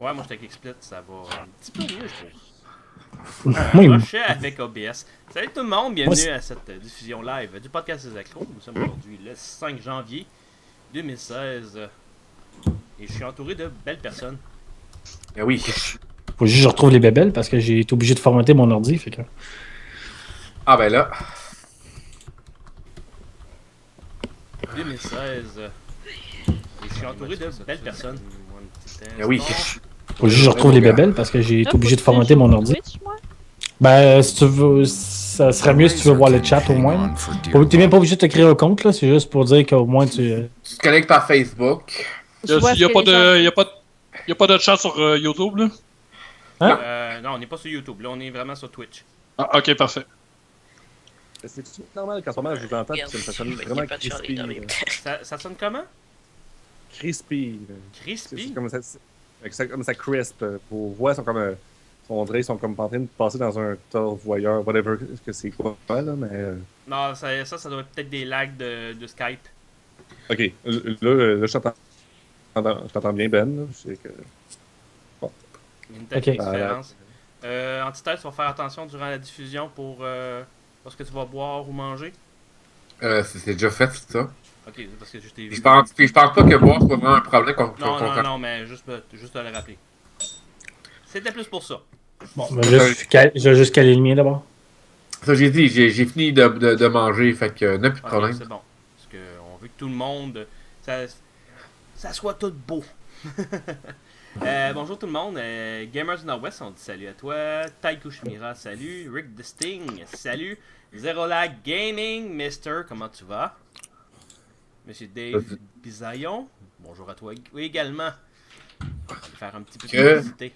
Ouais, moi, j'étais avec XSplit, ça va un petit peu mieux, je trouve. Moi, Rush avec OBS. Salut tout le monde, moi, bienvenue à cette diffusion live du podcast des accros. Nous sommes aujourd'hui le 5 janvier 2016 et je suis entouré de belles personnes. Ben oui. faut juste que je retrouve les bébelles parce que j'ai été obligé de formater mon ordi. Fait que... Ah ben là. 2016 et je suis entouré de belles personnes. Ben oui. Faut juste que je retrouve les bébelles parce que j'ai été obligé de formater mon ordi. Twitch, moi? Ben, si tu veux, ça serait mieux si tu veux voir le chat au moins. T'es même pas obligé de te créer un compte, là. C'est juste pour dire qu'au moins tu. Tu te connectes par Facebook. Je vois Il n'y a, ce pas que les gens- de, y a pas de chat sur YouTube, là? Non, on n'est pas sur YouTube, là on est vraiment sur Twitch. Ah, ok, parfait. C'est normal qu'en ce moment je vous entends, puis ça sonne vraiment crispy. Ça sonne comment? Crispy. Crispy? C'est comme ça crisp. Vos voix sont comme. On dirait qu'ils sont comme en train de passer dans un voyeur, whatever que c'est quoi, là, mais. Non, ça doit être peut-être des lags de Skype. Ok, là je t'entends bien, Ben. Là. C'est que... Il y a une telle Ok. différence. Antithèse, tu vas faire attention durant la diffusion pour ce que tu vas boire ou manger. C'est déjà fait, ça. Ok, c'est parce que je t'ai Puis vu. je pense pas que boire soit vraiment un problème qu'on Non, mais juste te le rappeler. C'était plus pour ça. Bon, ben, je vais juste caler le mien d'abord. Ça, j'ai dit, j'ai fini de manger, fait que n'a plus de Ok, problème. c'est bon. Parce qu'on veut que tout le monde, ça soit tout beau. Bonjour tout le monde. Gamers Northwest, on dit salut à toi. Taiko Shimira, salut. Rick Disting, salut. Zero Lag Gaming, Mister, comment tu vas? Monsieur Dave Bisaillon, bonjour à toi également. On va faire un petit peu de publicité.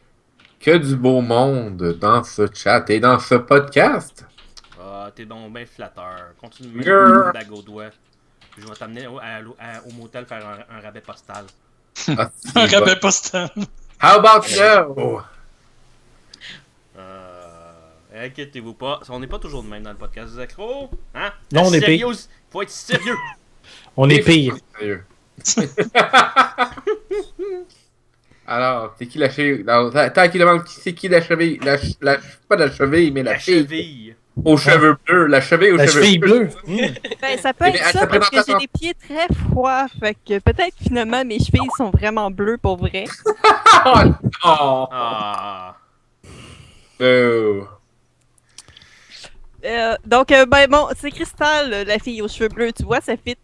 Que du beau monde dans ce chat et dans ce podcast. Ah, t'es donc bien flatteur. Continue de Grrr. mettre une bague au doigt. Puis je vais t'amener au motel faire un rabais postal. Ah, Un c'est bon. rabais postal. How about you? Inquiétez-vous pas, on n'est pas toujours de même dans le podcast des accros. Hein? Non, on est sérieux. Faut être sérieux. On est pire. Sérieux. Alors, c'est qui la cheville? Tant qu'il demande c'est qui la cheville? Pas la cheville, mais La la fille. cheville. Aux cheveux bleus. La cheville aux La cheveux cheville bleue. Ben, ça peut Mais être à ça ta parce que j'ai présentation- des pieds très froids. Fait que peut-être finalement mes chevilles sont vraiment bleues pour vrai. Oh non! Ah. Oh. Donc, ben bon, c'est Cristal, la fille aux cheveux bleus, tu vois, ça fit.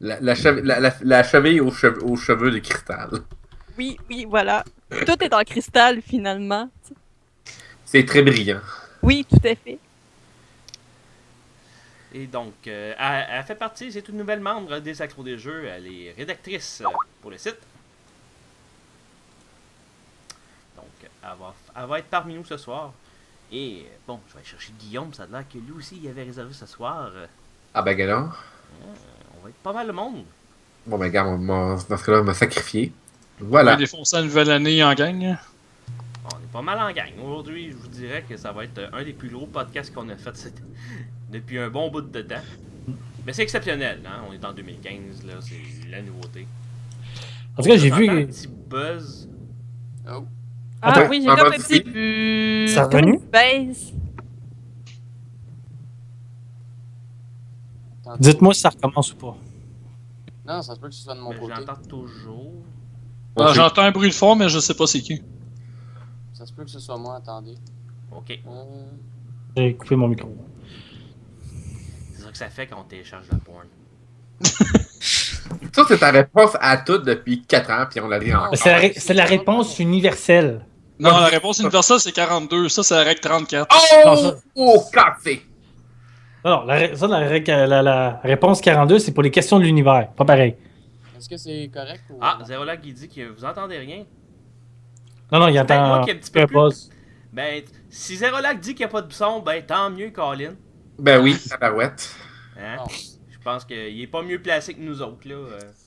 La cheville aux cheveux de cristal. Oui, voilà. Tout est en cristal finalement. C'est très brillant. Oui, tout à fait. Et donc, elle fait partie, c'est une nouvelle membre des accros des jeux. Elle est rédactrice pour le site. Donc, elle va être parmi nous ce soir. Et bon, je vais aller chercher Guillaume, ça a l'air que lui aussi il avait réservé ce soir. Ah ben, galant. On va être pas mal de monde. Bon, ben, gars, dans ce cas-là, on m'a sacrifié. Voilà. On va défoncer la nouvelle année en gang. On est pas mal en gang. Aujourd'hui, je vous dirais que ça va être un des plus gros podcasts qu'on a fait depuis un bon bout de temps. Mais c'est exceptionnel, hein? On est en 2015, là, c'est la nouveauté. En tout cas, j'ai J'entends un vu. petit buzz. Ah Attends, oui, j'ai ah, comme bah, un petit... Ça a revenu? baisse. Dites-moi si ça recommence ou pas. Non, ça se peut que ce soit de mon Mais côté. j'entends toujours. Ah, j'entends un bruit de fond, mais je sais pas c'est qui. Ça se peut que ce soit moi, attendez. Ok. J'ai coupé mon micro. C'est ça que ça fait quand on télécharge la porn. Ça, c'est ta réponse à tout depuis 4 ans, puis on l'a dit encore. C'est la réponse universelle. Non, la réponse universelle, c'est 42. Ça, c'est la règle 34. Oh! Non, ça- Oh, cassé! Non, la réponse 42, c'est pour les questions de l'univers. Pas pareil. Est-ce que c'est correct ou... Ah, Zero Lag, il dit que vous entendez rien. Non, il peut-être attend. moi qui est un petit peu un plus- buzz. Ben, si Zero Lag dit qu'il n'y a pas de son, ben tant mieux, Colin. Ben oui, tabarouette. Hein? Bon. Je pense qu'il est pas mieux placé que nous autres, là.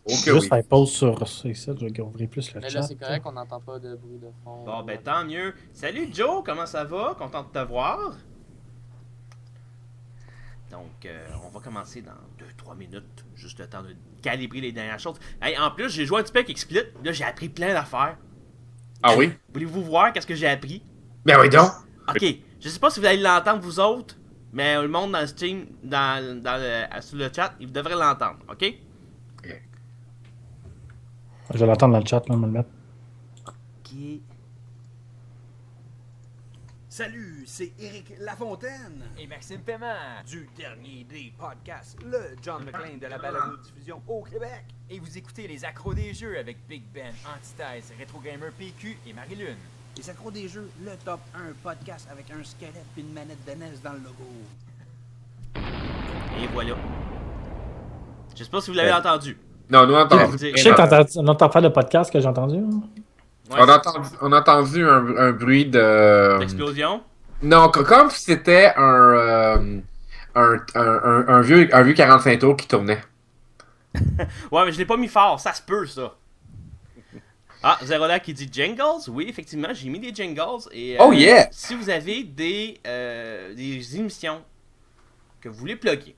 Ok, Juste oui. faire pause sur ça, je vais ouvrir plus le Mais chat. là, c'est correct, on n'entend pas de bruit de fond. Bon, ben tant mieux. Salut Joe, comment ça va? Content de te voir. Donc, on va commencer dans 2-3 minutes. Juste le temps de calibrer les dernières choses. Hey, en plus, j'ai joué un petit peu avec XSplit. Là, j'ai appris plein d'affaires. Ah oui? Voulez-vous voir qu'est-ce que j'ai appris? Ben oui donc! Ok, je sais pas si vous allez l'entendre vous autres, mais le monde dans le stream, sur le chat, il devrait l'entendre, ok? Je vais l'entendre dans le chat, là, on va le mettre. Ok. Salut, c'est Éric Lafontaine et Maxime Paiement du dernier des podcasts, le John McClane de la balado-diffusion au Québec. Et vous écoutez les accros des jeux avec Big Ben, Antithèse, Retro Gamer PQ et Marie-Lune. Les accros des jeux, le top 1 podcast avec un squelette et une manette de NES dans le logo. Et voilà. Je sais pas si vous l'avez entendu. Non, nous entendons. Je Je sais que on entend faire le podcast que j'ai entendu. Hein. Ouais, On a entendu un bruit de. L'explosion. Non, comme si c'était un vieux 45 tours qui tournait. Ouais, mais je l'ai pas mis fort, ça se peut ça. Ah, Zerola qui dit jingles. Oui, effectivement, j'ai mis des jingles. Et, Oh yeah! Si vous avez des émissions que vous voulez plugger,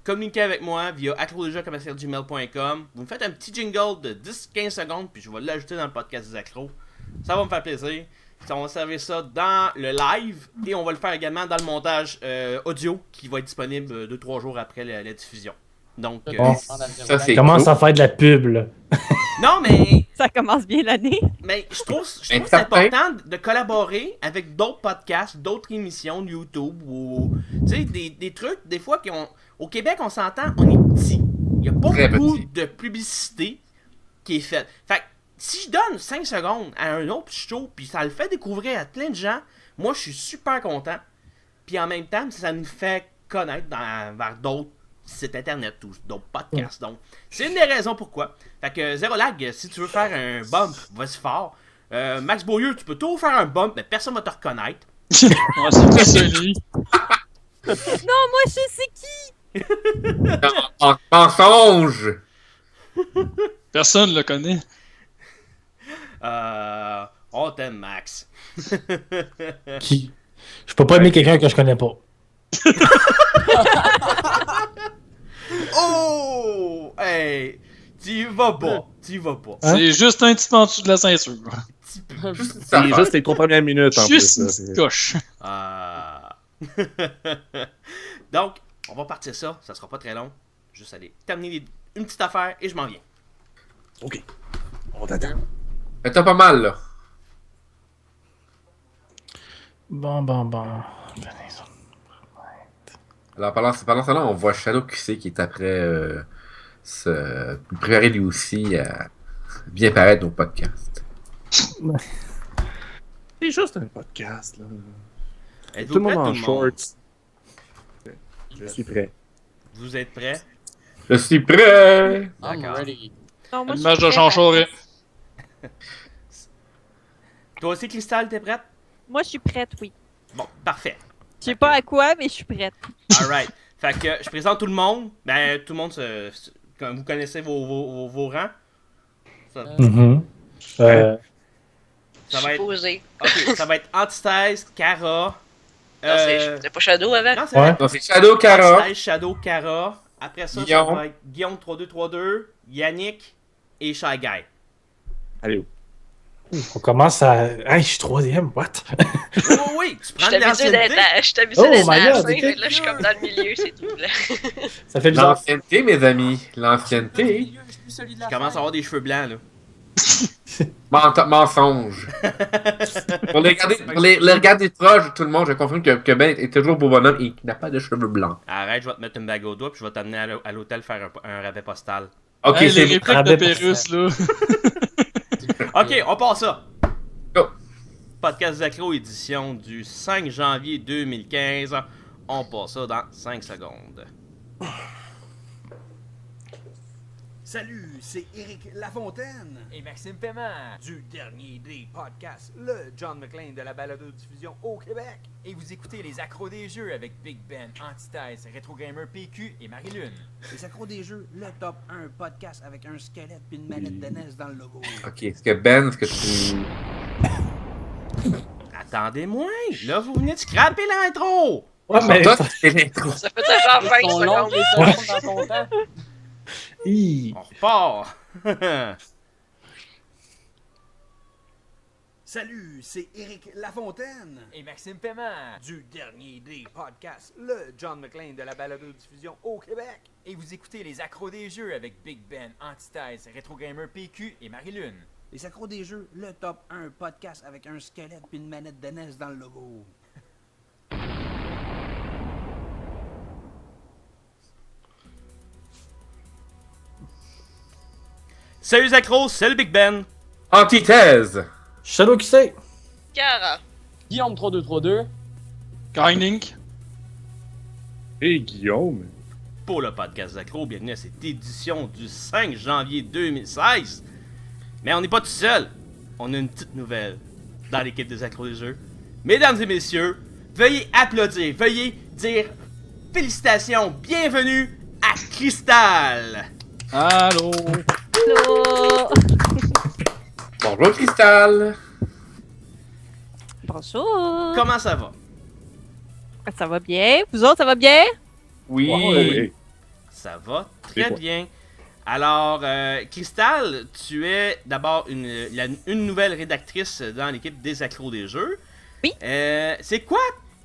communiquez avec moi via accrodesjeux@gmail.com. Vous me faites un petit jingle de 10-15 secondes, puis je vais l'ajouter dans le podcast des accros. Ça va me faire plaisir. On va servir ça dans le live et on va le faire également dans le montage audio qui va être disponible 2-3 jours après la diffusion. Donc, Ça, c'est Commence cool. à faire de la pub, là. non, mais Ça commence bien l'année. je trouve que c'est certain. important de collaborer avec d'autres podcasts, d'autres émissions de YouTube ou tu sais des trucs des fois au Québec on s'entend, on est petit. Il y a pas Très beaucoup petit. de publicité qui est faite. Fait que si je donne 5 secondes à un autre show puis ça le fait découvrir à plein de gens, moi je suis super content. Puis en même temps, ça nous fait connaître vers d'autres sites internet ou d'autres podcasts. Donc, c'est une des raisons pourquoi. Fait que Zero Lag, si tu veux faire un bump, vas-y fort. Max Beaulieu, tu peux toujours faire un bump, mais personne va te reconnaître. Ouais, c'est très celui. Non, moi, je sais qui! Mensonge! Personne le connaît. On t'aime, Max. Qui? Je peux pas aimer quelqu'un que je connais pas. Oh! Hey! T'y vas pas. Hein? C'est juste un petit peu en dessous de la ceinture. C'est juste les 3 premières minutes en Juste plus. une là, petite c'est- coche. Donc, on va partir ça. Ça sera pas très long. Juste aller terminer une petite affaire et je m'en viens. Ok. On t'attend. Mais t'as pas mal, là. Bon. Alors, pendant ce temps-là, on voit Shadow QC qui est après se préparer lui aussi à bien paraître au podcast. C'est juste un podcast, là. Êtes-vous Tout le prêts, monde en tout le monde? shorts. Je suis prêt. Vous êtes prêts? Je suis prêt! I'm D'accord. ready. Non, moi, je L'image suis de prête. Jean Charest. Toi aussi, Cristal, t'es prête? Moi, je suis prête, oui. Bon, parfait. Je sais pas à quoi, mais je suis prête. Alright. Fait que je présente tout le monde. Ben, tout le monde, comme vous connaissez vos rangs. Ça, Mhm. ça va être. Supposé. Ok, ça va être Antithèse, Kara. Non, c'était pas Shadow avant? Non, c'est Ouais. vrai. Donc, c'est Shadow Kara. Antithèse, Shadow, Kara. Après ça, Guillaume. ça va être Guillaume 3232, Yannick et Shy Guy. Allez, On commence à. Hey, je suis troisième, what? Oui, tu Je prends suis de habitué l'ancienneté. d'être Oh à my la God, fin, ok. mais là, je suis comme dans le milieu, c'est tout. Là. Ça fait bizarre. L'ancienneté, mes amis. L'ancienneté. Je suis celui de la Je commence à fin. avoir des cheveux blancs, là. Mensonge. Pour les regarder proche, tout le monde, je confirme que Ben est toujours beau bonhomme et qu'il n'a pas de cheveux blancs. Arrête, je vais te mettre une bague au doigt puis je vais t'amener à l'hôtel faire un rabais postal. Ok, Hey, les c'est répliques de rabais Pérus, là. Ok, on passe ça. Go. Podcast Zacro, édition du 5 janvier 2015. On passe ça dans 5 secondes. Salut, c'est Éric Lafontaine et Maxime Paiement du dernier des podcasts, le John McClane de la balado-diffusion au Québec. Et vous écoutez les accros des jeux avec Big Ben, Antithèse, Retro Gamer PQ et Marie-Lune. Les accros des jeux, le top 1 podcast avec un squelette et une manette de NES dans le logo. Ok, est-ce que Ben, est-ce que tu. Attendez-moi, là vous venez de scraper l'intro. Ouais, mais. Toi, c'est l'intro. Ça fait genre 20 Ils sont longs, secondes. les secondes dans ton temps. Hi. On repart. Salut, c'est Éric Lafontaine et Maxime Paiement du Dernier des podcasts, le John McClane de la balado-diffusion au Québec. Et vous écoutez les accros des jeux avec Big Ben, Antithèse, Retro Gamer PQ et Marie-Lune. Les accros des jeux, le top 1 podcast avec un squelette puis une manette de NES dans le logo. Salut les accros, c'est le Big Ben. Antithèse. Shadow qui sait? Cara. Guillaume 3232. Grinding. Et Guillaume. Pour le podcast accro, bienvenue à cette édition du 5 janvier 2016. Mais on n'est pas tout seul. On a une petite nouvelle dans l'équipe des accros des jeux. Mesdames et messieurs, veuillez applaudir, veuillez dire félicitations, bienvenue à Crystal. Allô. Allô! Bonjour, Cristal. Bonjour! Comment ça va? Ça va bien? Vous autres, ça va bien? Oui. Ouais. Ça va très Et toi? bien. Alors, Crystal, tu es d'abord une nouvelle rédactrice dans l'équipe des accros des jeux. Oui. C'est quoi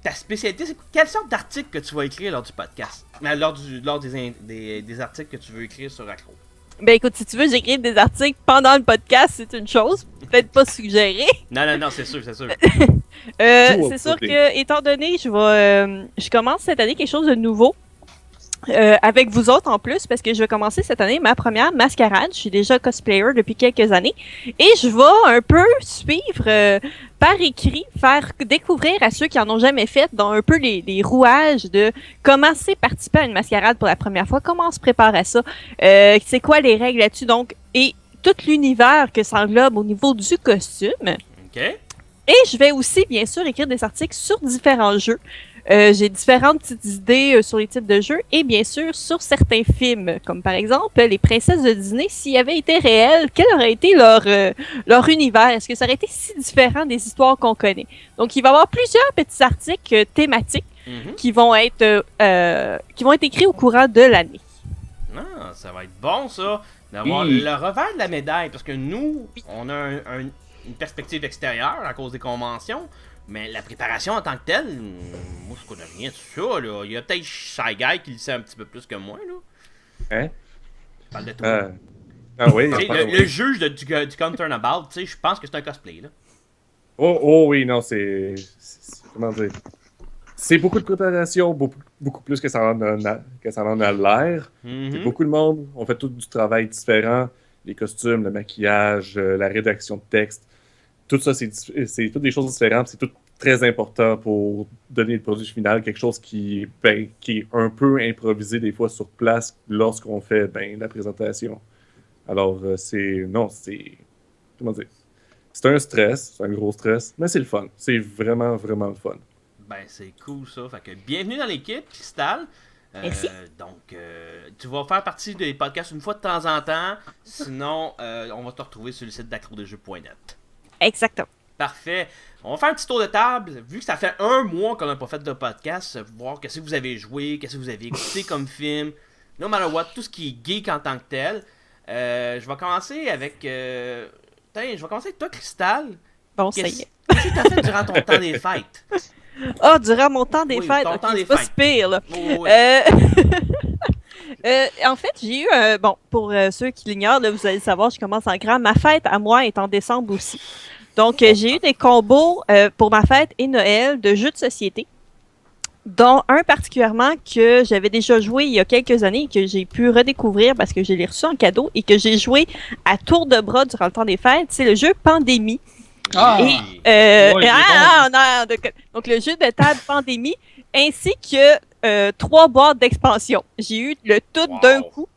ta spécialité? Quelle sorte d'article que tu vas écrire lors du podcast? Lors des articles que tu veux écrire sur accro? Ben écoute, si tu veux, j'écris des articles pendant le podcast, c'est une chose. Peut-être pas suggérée. Non, c'est sûr. Tout C'est sûr côté. que, étant donné, je commence cette année quelque chose de nouveau. Avec vous autres en plus, parce que je vais commencer cette année ma première mascarade. Je suis déjà cosplayer depuis quelques années. Et je vais un peu suivre par écrit, faire découvrir à ceux qui en ont jamais fait dans un peu les rouages de comment c'est participer à une mascarade pour la première fois, comment on se prépare à ça, c'est quoi les règles là-dessus, donc, et tout l'univers que ça englobe au niveau du costume. OK. Et je vais aussi, bien sûr, écrire des articles sur différents jeux. J'ai différentes petites idées sur les types de jeux et bien sûr sur certains films, comme par exemple les princesses de Disney, s'ils avaient été réelles, quel aurait été leur univers? Est-ce que ça aurait été si différent des histoires qu'on connaît? Donc il va y avoir plusieurs petits articles thématiques qui vont être écrits au courant de l'année. Ah, ça va être bon ça, d'avoir le revers de la médaille, parce que nous, on a une perspective extérieure à cause des conventions. Mais la préparation en tant que telle, moi je connais rien de ça, là. Il y a peut-être Shy Guy qui le sait un petit peu plus que moi, là. Hein? Je parle de toi. Ah oui. Tu sais, le juge du Come Turnabout, tu sais, je pense que c'est un cosplay, là. Oh oui, non, c'est comment dire? C'est beaucoup de préparation, beaucoup plus que ça en a l'air. C'est beaucoup de monde, on fait tout du travail différent. Les costumes, le maquillage, la rédaction de texte. Tout ça, c'est toutes des choses différentes. C'est tout très important pour donner le produit final. Quelque chose qui est un peu improvisé des fois sur place lorsqu'on fait la présentation. Alors, comment dire? C'est un stress, c'est un gros stress, mais c'est le fun. C'est vraiment, vraiment le fun. Ben, c'est cool ça. Fait que bienvenue dans l'équipe, Crystal. Merci. Donc, tu vas faire partie des podcasts une fois de temps en temps. Sinon, on va te retrouver sur le site d'acrodesjeux.net. Exactement. Parfait. On va faire un petit tour de table. Vu que ça fait un mois qu'on n'a pas fait de podcast, voir qu'est-ce que vous avez joué, qu'est-ce que vous avez écouté comme film, no matter what, tout ce qui est geek en tant que tel. Je vais commencer avec... toi, Crystal. Bon, ça y est. Qu'est-ce que tu as fait durant ton temps des fêtes? Ah, durant mon temps des fêtes, ton ok, temps c'est des pas fêtes. si pire, là. Oh, En fait, j'ai eu pour ceux qui l'ignorent, là, vous allez savoir, je commence en grand. Ma fête à moi est en décembre aussi. Donc, j'ai eu des combos pour ma fête et Noël de jeux de société, dont un particulièrement que j'avais déjà joué il y a quelques années et que j'ai pu redécouvrir parce que je l'ai reçu en cadeau et que j'ai joué à tour de bras durant le temps des fêtes. C'est le jeu Pandémie. Ah! Donc, le jeu de table Pandémie, ainsi que 3 boîtes d'expansion. J'ai eu le tout d'un coup.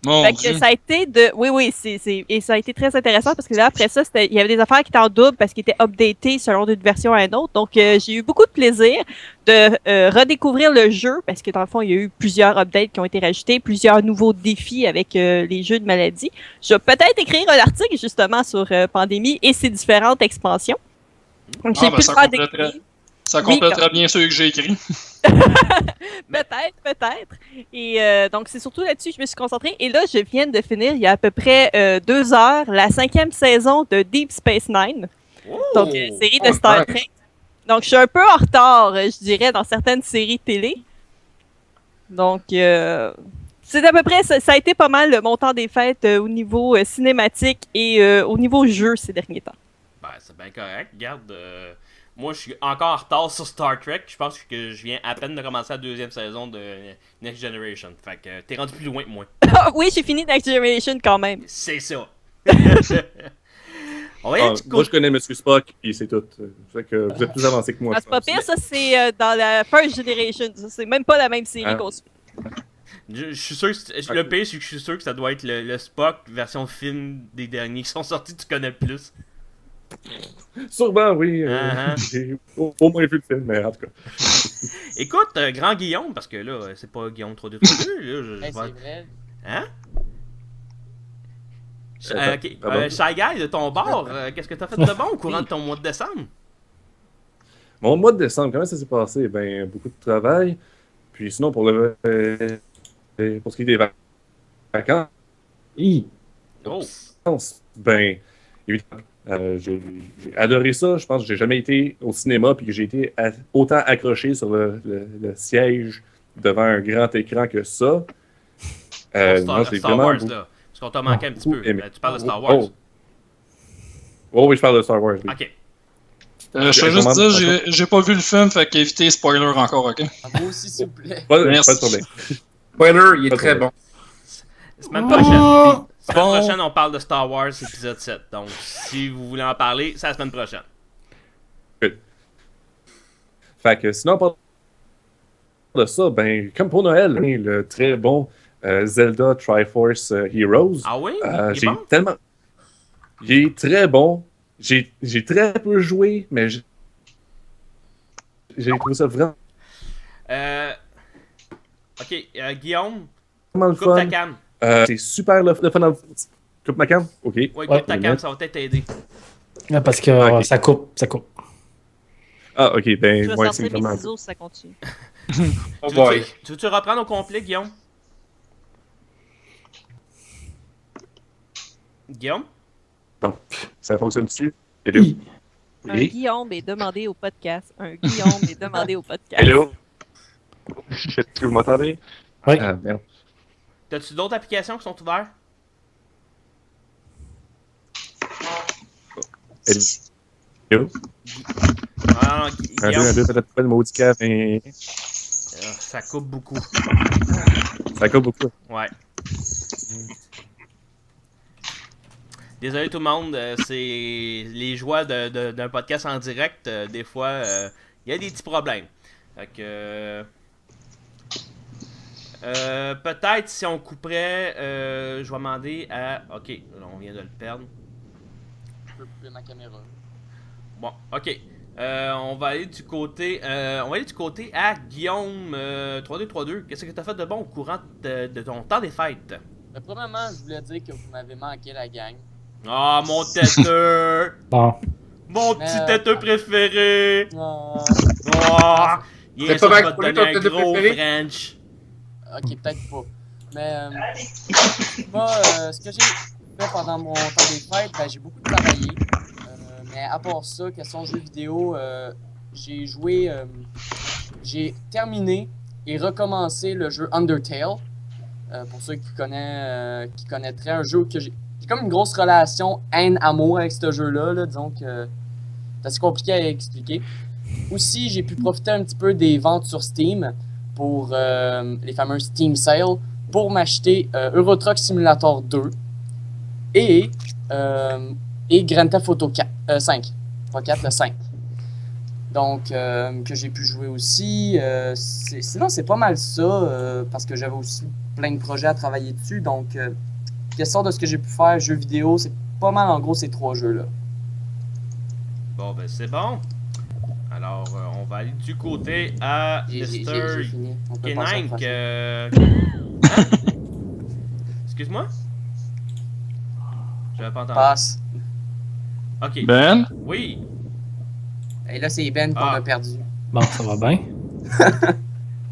Fait que ça a été et ça a été très intéressant parce que là, après ça, il y avait des affaires qui étaient en double parce qu'ils étaient updatés selon d'une version à une autre. Donc, j'ai eu beaucoup de plaisir de redécouvrir le jeu parce que dans le fond, il y a eu plusieurs updates qui ont été rajoutés, plusieurs nouveaux défis avec les jeux de maladie. Je vais peut-être écrire un article justement sur Pandémie et ses différentes expansions. Donc, j'ai pu le faire découvrir. Ça Oui, complétera bien ceux que j'ai écrits. Peut-être. Et donc, c'est surtout là-dessus que je me suis concentrée. Et là, je viens de finir, il y a à peu près 2 heures, la 5e saison de Deep Space Nine. Donc, série de Star Trek. Donc, je suis un peu en retard, je dirais, dans certaines séries télé. Donc, c'est à peu près, ça a été pas mal le montant des fêtes au niveau cinématique et au niveau jeu ces derniers temps. Ben, c'est bien correct. Regarde, moi, je suis encore en retard sur Star Trek. Je pense que je viens à peine de commencer la 2e saison de Next Generation. Fait que t'es rendu plus loin que moi. Oui, j'ai fini Next Generation quand même. C'est ça. Moi, je connais M. Spock, puis c'est tout. Fait que vous êtes plus avancé que moi. Ah, c'est pas pire, ça, c'est dans la First Generation. Ça, c'est même pas la même série qu'on suit. Je suis sûr que le pire, c'est que je suis sûr que ça doit être le Spock version film des derniers qui sont sortis, tu connais le plus. Sûrement, oui. J'ai au moins vu le film, mais en tout cas. Écoute, grand Guillaume, parce que là, c'est pas Guillaume 3232, là. C'est vrai. Hein? Shy Guy, de ton bord, qu'est-ce que t'as fait de bon au courant de ton mois de décembre? Mon mois de décembre, comment ça s'est passé? Ben, beaucoup de travail. Puis sinon, pour ce qui est des vacances, ben, évidemment, j'ai adoré ça. Je pense que j'ai jamais été au cinéma puis que j'ai été autant accroché sur le siège devant un grand écran que ça. Star Wars, là. Parce qu'on t'a manqué un petit peu. Tu parles de Star Wars. Oui, je parle de Star Wars. Oui. Ok. Je veux juste dire, j'ai pas vu le film, fait qu'évitez spoiler encore, ok? Moi aussi, s'il vous plaît. Pas de problème. Spoiler, il est très bon. Semaine prochaine, on parle de Star Wars épisode 7. Donc, si vous voulez en parler, c'est la semaine prochaine. Good. Fait que sinon, pas de ça, ben, comme pour Noël, le très bon Zelda Triforce Heroes. Ah oui? J'ai tellement. Il est très bon. J'ai très peu joué, mais j'ai trouvé ça vraiment. Ok, Guillaume, le coupe ta cam. C'est super le fun. Coupe ma cam? Ok. Oui, coupe ta cam, ça va peut-être t'aider. Parce que ça coupe. Ah, ok, ben, Je vais ouais, sortir c'est mes vraiment. ciseaux si ça continue. Oh boy. Tu veux-tu reprendre au complet, Guillaume? Guillaume? Non, ça fonctionne-tu? Oui. Un Guillaume est demandé au podcast. Hello? Est-ce que vous m'entendez? Oui. Merde. T'as-tu d'autres applications qui sont ouvertes? Hello? Ah, Guillaume. Un deux, peut-être pas le maudit caf, mais. Ça coupe beaucoup. Ça coupe beaucoup. Ouais. Désolé tout le monde, c'est les joies d'un podcast en direct. Des fois, il y a des petits problèmes. Fait que, peut-être si on couperait, je vais demander à... Ok, là, on vient de le perdre. Je peux couper ma caméra. Bon, ok. On va aller du côté à Guillaume 3232. Qu'est-ce que tu as fait de bon au courant de ton temps des fêtes? Premièrement, je voulais dire que vous m'avez manqué, la gang. Ah, mon têteux! Bon. Mon petit têteux préféré! Oh. Oh! Il C'est ça pas va mal te pour lui, donner ton un têteux gros préféré? French. Ok, peut-être pas. Mais moi, ce que j'ai fait pendant mon temps des fêtes, ben, j'ai beaucoup travaillé. Mais à part ça, question jeux vidéo, j'ai joué, j'ai terminé et recommencé le jeu Undertale. Pour ceux qui connaîtraient un jeu que j'ai comme une grosse relation haine-amour avec ce jeu-là, là, disons que c'est assez compliqué à expliquer. Aussi, j'ai pu profiter un petit peu des ventes sur Steam pour les fameux Steam Sales pour m'acheter Euro Truck Simulator 2 et Grand Theft Auto 5. Pas 4, le 5. Donc, que j'ai pu jouer aussi. Sinon, c'est pas mal ça, parce que j'avais aussi plein de projets à travailler dessus. Donc, question de ce que j'ai pu faire, jeux vidéo, c'est pas mal en gros ces 3 jeux-là. Bon, ben c'est bon. Alors, on va aller du côté à J'ai Mr. fini. On peut passer à la Kenank. prochaine. Hein? Excuse-moi? J'avais pas entendu. Passe. Ok. Ben? Oui. Et là, c'est Ben qu'on Ah. a perdu. Bon, ça va bien.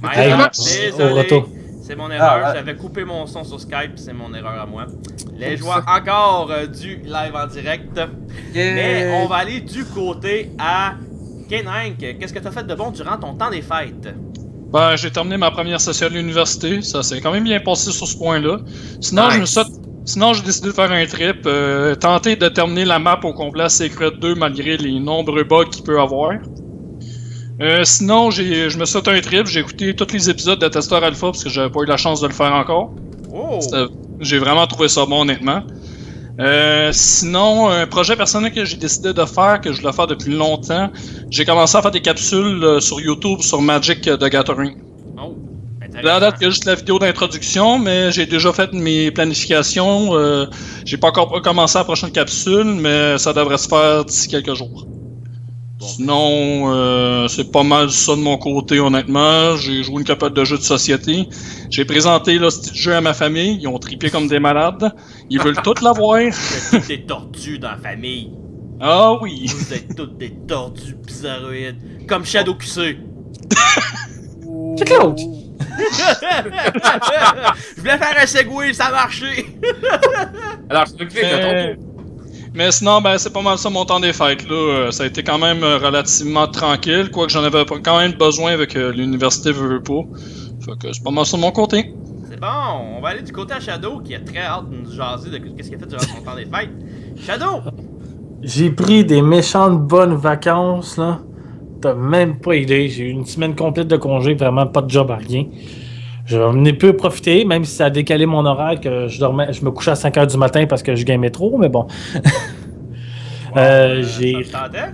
Hey, au désolé, retour. c'est mon erreur. Ah, ouais. J'avais coupé mon son sur Skype, c'est mon erreur à moi. Les joueurs encore du live en direct. Mais on va aller du côté à K9. Qu'est-ce que tu as fait de bon durant ton temps des fêtes? Ben, j'ai terminé ma première session à l'université. Ça s'est quand même bien passé sur ce point-là. Sinon, Sinon, j'ai décidé de faire un trip, tenter de terminer la map au complet à Secret 2 malgré les nombreux bugs qu'il peut avoir. Sinon, je me suis fait un trip, j'ai écouté tous les épisodes de Tester Alpha parce que j'avais pas eu la chance de le faire encore. Oh! J'ai vraiment trouvé ça bon, honnêtement. Sinon, un projet personnel que j'ai décidé de faire, que je voulais faire depuis longtemps, j'ai commencé à faire des capsules sur YouTube sur Magic the Gathering. Oh! Là, à date, il y a juste la vidéo d'introduction, mais j'ai déjà fait mes planifications. J'ai pas encore commencé la prochaine capsule, mais ça devrait se faire d'ici quelques jours. Bon. Sinon, c'est pas mal ça de mon côté, honnêtement. J'ai joué une couple de jeux de société. J'ai présenté là, ce jeu à ma famille. Ils ont trippé comme des malades. Ils veulent tout l'avoir. Vous êtes des tordus dans la famille. Ah oui. Vous êtes tous des tordus bizarroïdes. Comme Shadow QC. C'est Claude! Je voulais faire un segway, ça a marché! Alors, je t'occupe de ton tour. Mais sinon, ben, c'est pas mal ça mon temps des fêtes. Là. Ça a été quand même relativement tranquille, quoique j'en avais quand même besoin avec l'université veut pas. Fait que c'est pas mal ça de mon côté. C'est bon, on va aller du côté à Shadow qui a très hâte de nous jaser de qu'est-ce qu'il a fait durant son temps des fêtes. Shadow! J'ai pris des méchantes bonnes vacances, là. T'as même pas idée. J'ai eu une semaine complète de congé, vraiment pas de job à rien. J'en ai peu profité, même si ça a décalé mon horaire, que je me couchais à 5h du matin parce que je gamais trop, mais bon. Ça te tentait?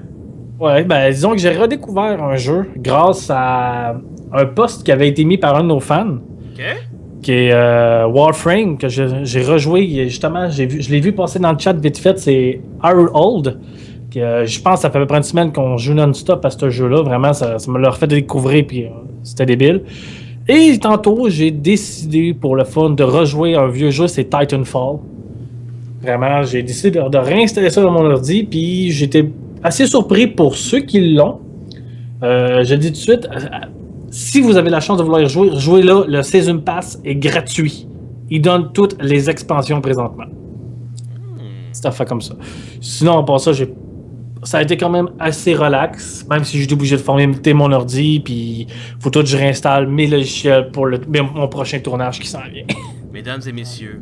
Ouais, ben disons que j'ai redécouvert un jeu grâce à un post qui avait été mis par un de nos fans. Ok. Qui est Warframe, que j'ai rejoué. Justement, je l'ai vu passer dans le chat vite fait, c'est Our Old. Je pense que ça fait à peu près une semaine qu'on joue non-stop à ce jeu-là. Vraiment, ça me l'a refait découvrir, puis c'était débile. Et tantôt, j'ai décidé pour le fun de rejouer un vieux jeu, c'est Titanfall. Vraiment, j'ai décidé de réinstaller ça dans mon ordi, puis j'étais assez surpris pour ceux qui l'ont. Je dis tout de suite, si vous avez la chance de vouloir y jouer là, le Season Pass est gratuit. Il donne toutes les expansions présentement. C'est un fait comme ça. Sinon, pour ça, ça a été quand même assez relax, même si j'ai obligé de formater mon ordi, puis faut tout que je réinstalle mes logiciels pour mon prochain tournage qui s'en vient. Mesdames et messieurs,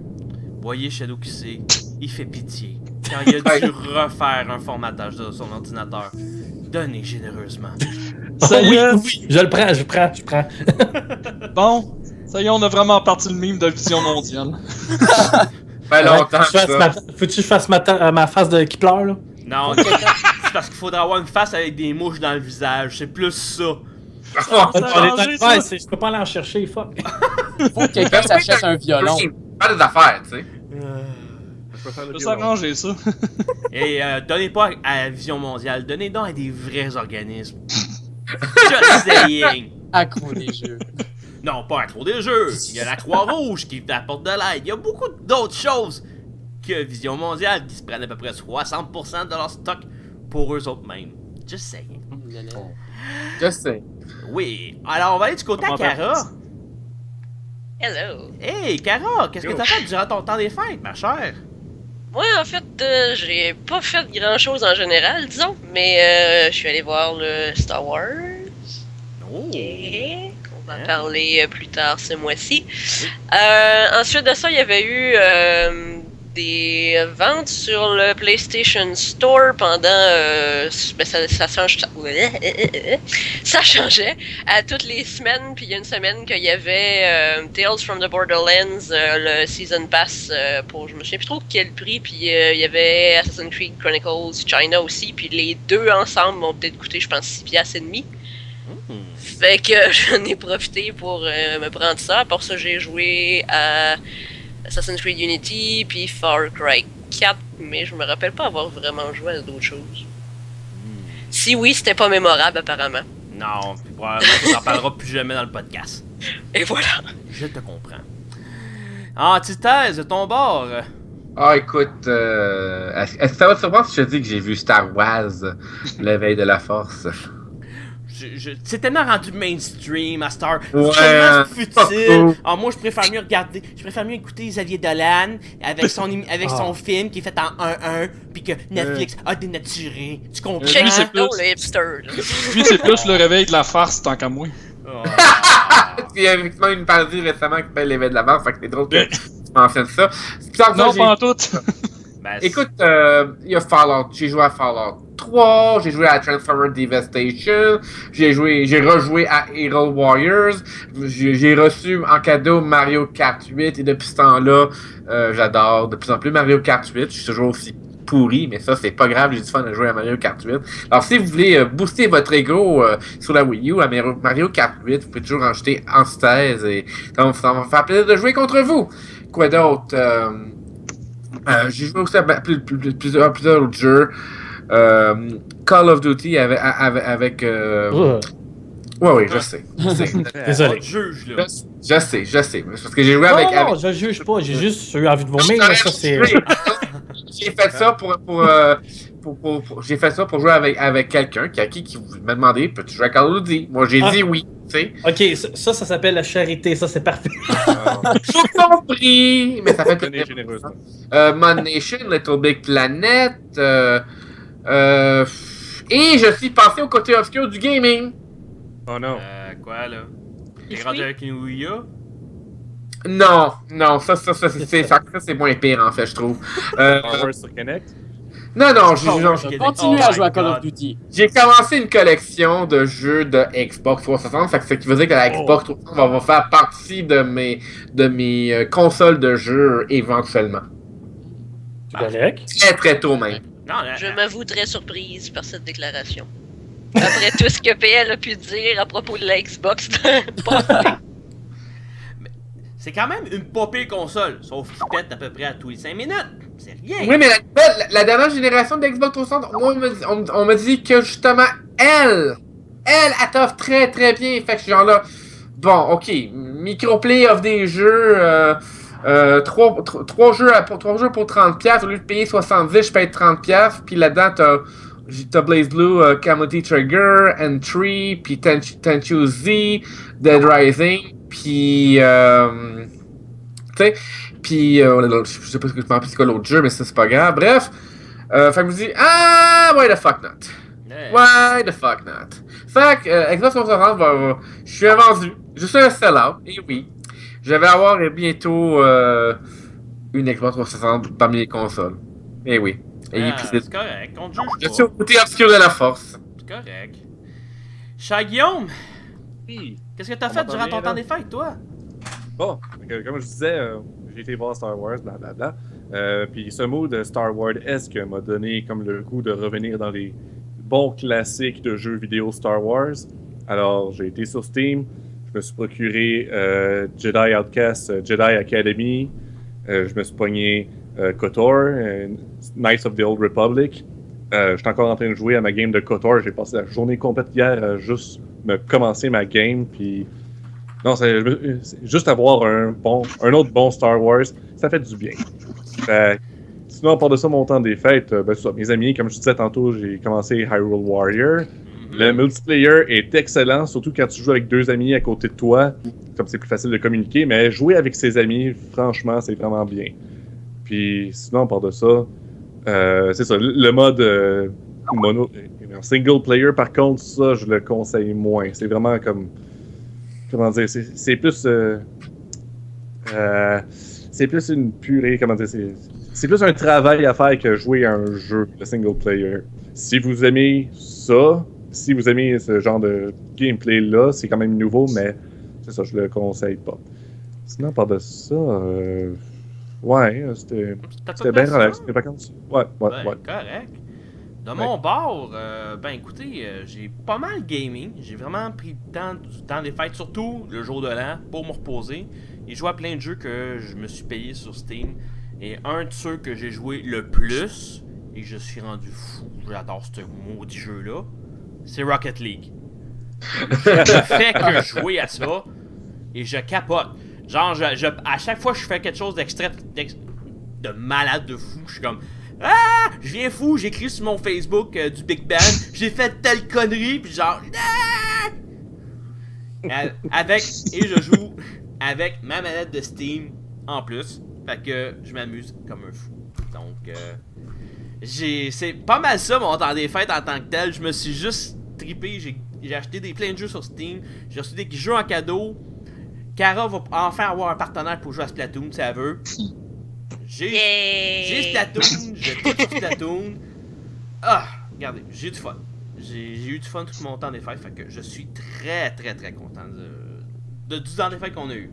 voyez Shadow QC, il fait pitié. Quand il a dû refaire un formatage de son ordinateur, donnez généreusement. Ça y est. Oui, je le prends, je prends. Bon, ça y est, on a vraiment parti le mime de Vision Mondiale. Fait longtemps, Faut-tu que je fasse ma face de qui pleure, là? Non, c'est parce qu'il faudra avoir une face avec des mouches dans le visage, c'est plus ça. Je peux pas aller en chercher, fuck. Faut que quelqu'un s'achète un violon. Pas des affaires, tu sais. Je peux s'arranger ça. Et donnez pas à Vision Mondiale, donnez donc à des vrais organismes. Just saying. Accro des jeux. Non, pas accro des jeux. Il y a la Croix-Rouge qui t'apporte de l'aide. Il y a beaucoup d'autres choses que Vision Mondiale qui se prennent à peu près 60% de leur stock pour eux autres mêmes. Just saying. Just saying. Oui. Alors, on va aller du côté à Kara. Hello. Hey, Kara, qu'est-ce que t'as fait durant ton temps des fêtes, ma chère? Moi, en fait, j'ai pas fait grand-chose en général, disons, mais je suis allé voir le Star Wars. Oh. Yeah. On va en parler plus tard ce mois-ci. Ensuite de ça, il y avait eu des ventes sur le PlayStation Store pendant... ça changeait à toutes les semaines, puis il y a une semaine qu'il y avait Tales from the Borderlands, le Season Pass, pour je me souviens plus trop quel prix, puis il y avait Assassin's Creed Chronicles China aussi, puis les deux ensemble m'ont peut-être coûté, je pense, 6,5$. Fait que j'en ai profité pour me prendre ça. Pour ça, j'ai joué à Assassin's Creed Unity puis Far Cry 4, mais je me rappelle pas avoir vraiment joué à d'autres choses. Si oui, c'était pas mémorable apparemment. Non, puis probablement tu n'en parleras plus jamais dans le podcast. Et voilà. Je te comprends. Antithèse de ton bord. Ah, écoute, est-ce que ça va te surprendre si je te dis que j'ai vu Star Wars, l'éveil de la force? c'est tellement rendu mainstream à Star. Ouais. C'est tellement futile. Alors moi, je préfère mieux écouter Xavier Dolan avec son film qui est fait en 1-1, puis que Netflix a dénaturé. Tu comprends? Check c'est Shadow, plus- le hipster. Là. Lui, c'est plus le réveil de la farce, tant qu'à moi. Oh. Il y a effectivement une parodie récemment qui s'appelle L'éveil de la mort, fait que c'est drôle que tu mentionnes ça. Non, pas en tout. Ben, Écoute, il y a Fallout. J'ai joué à Fallout 3, j'ai joué à Transformer Devastation, j'ai rejoué à Hero Warriors, j'ai reçu en cadeau Mario Kart 8 et depuis ce temps-là, j'adore de plus en plus Mario Kart 8. Je suis toujours aussi pourri, mais ça c'est pas grave, j'ai du fun à jouer à Mario Kart 8. Alors si vous voulez booster votre ego sur la Wii U à Mario Kart 8, vous pouvez toujours en jeter en synthèse et ça va me faire plaisir de jouer contre vous. Quoi d'autre? J'ai joué aussi à plusieurs autres jeux. Call of Duty avec ouais, je sais. Désolé. pas de juge, là. Je sais. Parce que j'ai joué avec. Non, je juge pas, j'ai juste eu envie de vomir, mais ça c'est. J'ai fait ça j'ai fait ça pour jouer avec quelqu'un qui m'a demandé peux-tu jouer à Call of Duty? Moi j'ai dit oui. Tu sais. Ok, ça s'appelle la charité, ça c'est parfait. J'ai compris! Mais ça fait Donnez généreusement. Mod Nation, Little Big Planet. Et je suis passé au côté obscur du gaming. Oh non. Quoi, là? T'es rendu avec une Wii U? Non, ça c'est moins pire en fait, je trouve. Star Wars sur Kinect. Non, Continue à jouer à Call of Duty. j'ai commencé une collection de jeux de Xbox 360, fait que ce qui veut dire que la Xbox 360 va faire partie de mes consoles de jeux éventuellement. Tu correct? Très très tôt même. Non, Je m'avoue très surprise par cette déclaration. Après tout ce que PL a pu dire à propos de la Xbox. c'est quand même une pas pire console, sauf qu'il pète à peu près à tous les 5 minutes. C'est rien. Oui, mais la dernière génération de Xbox 360, moi, on me dit que justement, elle t'offre très très bien. Fait que je suis genre là, bon, ok, microplay offre des jeux, 3 jeux pour 30$, au lieu de payer 70$, je paye 30$, puis là-dedans, t'as Blaze Blue, Calamity Trigger, N3, puis Tenchu Z, Dead Rising, puis tu sais, puis je sais pas ce que je me rappelle c'est quoi l'autre jeu, mais ça c'est pas grave. Bref, fait que je me dis why the fuck not? Ouais. Why the fuck not? Fait que Xbox 360 je suis vendu, je suis un sell-out, et oui, je vais avoir bientôt une Xbox 360 parmi les consoles. Et oui. Et puis C'est correct, on te juge je pas. suis au côté obscur de la force. C'est correct. Cher Guillaume, Oui. qu'est-ce que t'as On fait m'entend durant bien, ton temps là? des fêtes, toi? Bon, comme je disais, j'ai été voir Star Wars, blablabla. Puis ce mot de Star Wars-esque m'a donné comme le goût de revenir dans les bons classiques de jeux vidéo Star Wars. Alors, j'ai été sur Steam, je me suis procuré Jedi Outcast, Jedi Academy, je me suis pogné KOTOR, Knights of the Old Republic. Je suis encore en train de jouer à ma game de KOTOR. J'ai passé la journée complète hier à juste me commencer ma game. Puis non, c'est juste avoir un autre bon Star Wars, ça fait du bien. Sinon, à part de ça, mon temps des fêtes, mes amis, comme je disais tantôt, j'ai commencé Hyrule Warrior. Le multiplayer est excellent, surtout quand tu joues avec 2 amis à côté de toi, comme c'est plus facile de communiquer, mais jouer avec ses amis, franchement, c'est vraiment bien. Puis sinon, à part de ça, c'est ça, le mode single player, par contre, ça, je le conseille moins. C'est vraiment comme... Comment dire? C'est plus... c'est plus une purée, comment dire? C'est plus un travail à faire que jouer à un jeu, le single player. Si vous aimez ça, si vous aimez ce genre de gameplay-là, c'est quand même nouveau, mais c'est ça, je le conseille pas. Sinon, à part de ça... ouais, c'était bien relax, les vacances. Ouais. Correct. De mon bord, ben écoutez, j'ai pas mal gaming. J'ai vraiment pris le temps du temps des fêtes, surtout le jour de l'an, pour me reposer. Et joué à plein de jeux que je me suis payé sur Steam. Et un de ceux que j'ai joué le plus, et je suis rendu fou, j'adore ce maudit jeu-là, c'est Rocket League. Je ne fais que jouer à ça, et je capote. Genre, à chaque fois que je fais quelque chose de malade de fou, je suis comme je viens fou, j'écris sur mon Facebook du Big Bang, j'ai fait telle connerie, puis genre Et je joue avec ma manette de Steam en plus. Fait que je m'amuse comme un fou. Donc, c'est pas mal ça mon temps des fêtes en tant que tel. Je me suis juste trippé. J'ai acheté plein de jeux sur Steam. J'ai reçu des jeux en cadeau. Cara va enfin avoir un partenaire pour jouer à Splatoon si elle veut. J'ai Splatoon. Je trippe sur Splatoon. Ah, regardez, j'ai du fun. J'ai eu du fun tout mon temps des fêtes. Fait que je suis très très très content du temps des fêtes qu'on a eu.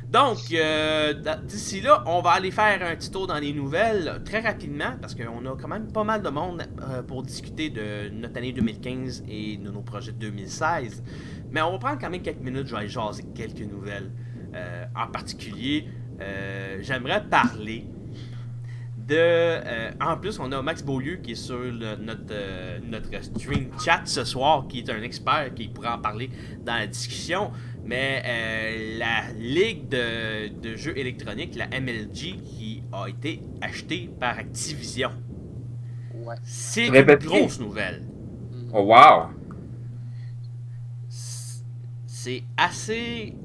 Donc, d'ici là, on va aller faire un petit tour dans les nouvelles très rapidement parce qu'on a quand même pas mal de monde pour discuter de notre année 2015 et de nos projets de 2016. Mais on va prendre quand même quelques minutes, je vais aller jaser quelques nouvelles. En particulier, j'aimerais parler en plus, on a Max Beaulieu qui est sur notre stream chat ce soir, qui est un expert qui pourra en parler dans la discussion. Mais la ligue de jeux électroniques, la MLG, qui a été achetée par Activision. Ouais. C'est une grosse nouvelle. Oh, wow! C'est assez...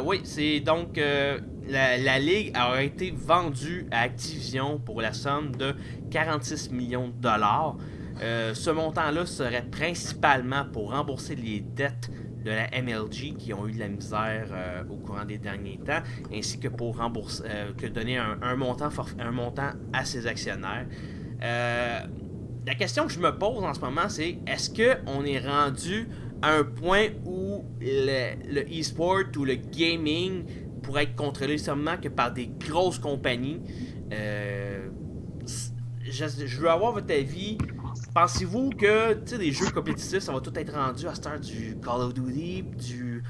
oui, c'est donc... la ligue a été vendue à Activision pour la somme de 46 millions de dollars. Ce montant-là serait principalement pour rembourser les dettes de la MLG qui ont eu de la misère au courant des derniers temps, ainsi que pour rembourser, donner un montant à ses actionnaires. La question que je me pose en ce moment, c'est est-ce qu'on est rendu à un point où le e-sport ou le gaming pourrait être contrôlé seulement que par des grosses compagnies? Je veux avoir votre avis. Pensez-vous que des jeux compétitifs, ça va tout être rendu à cette heure du Call of Duty, du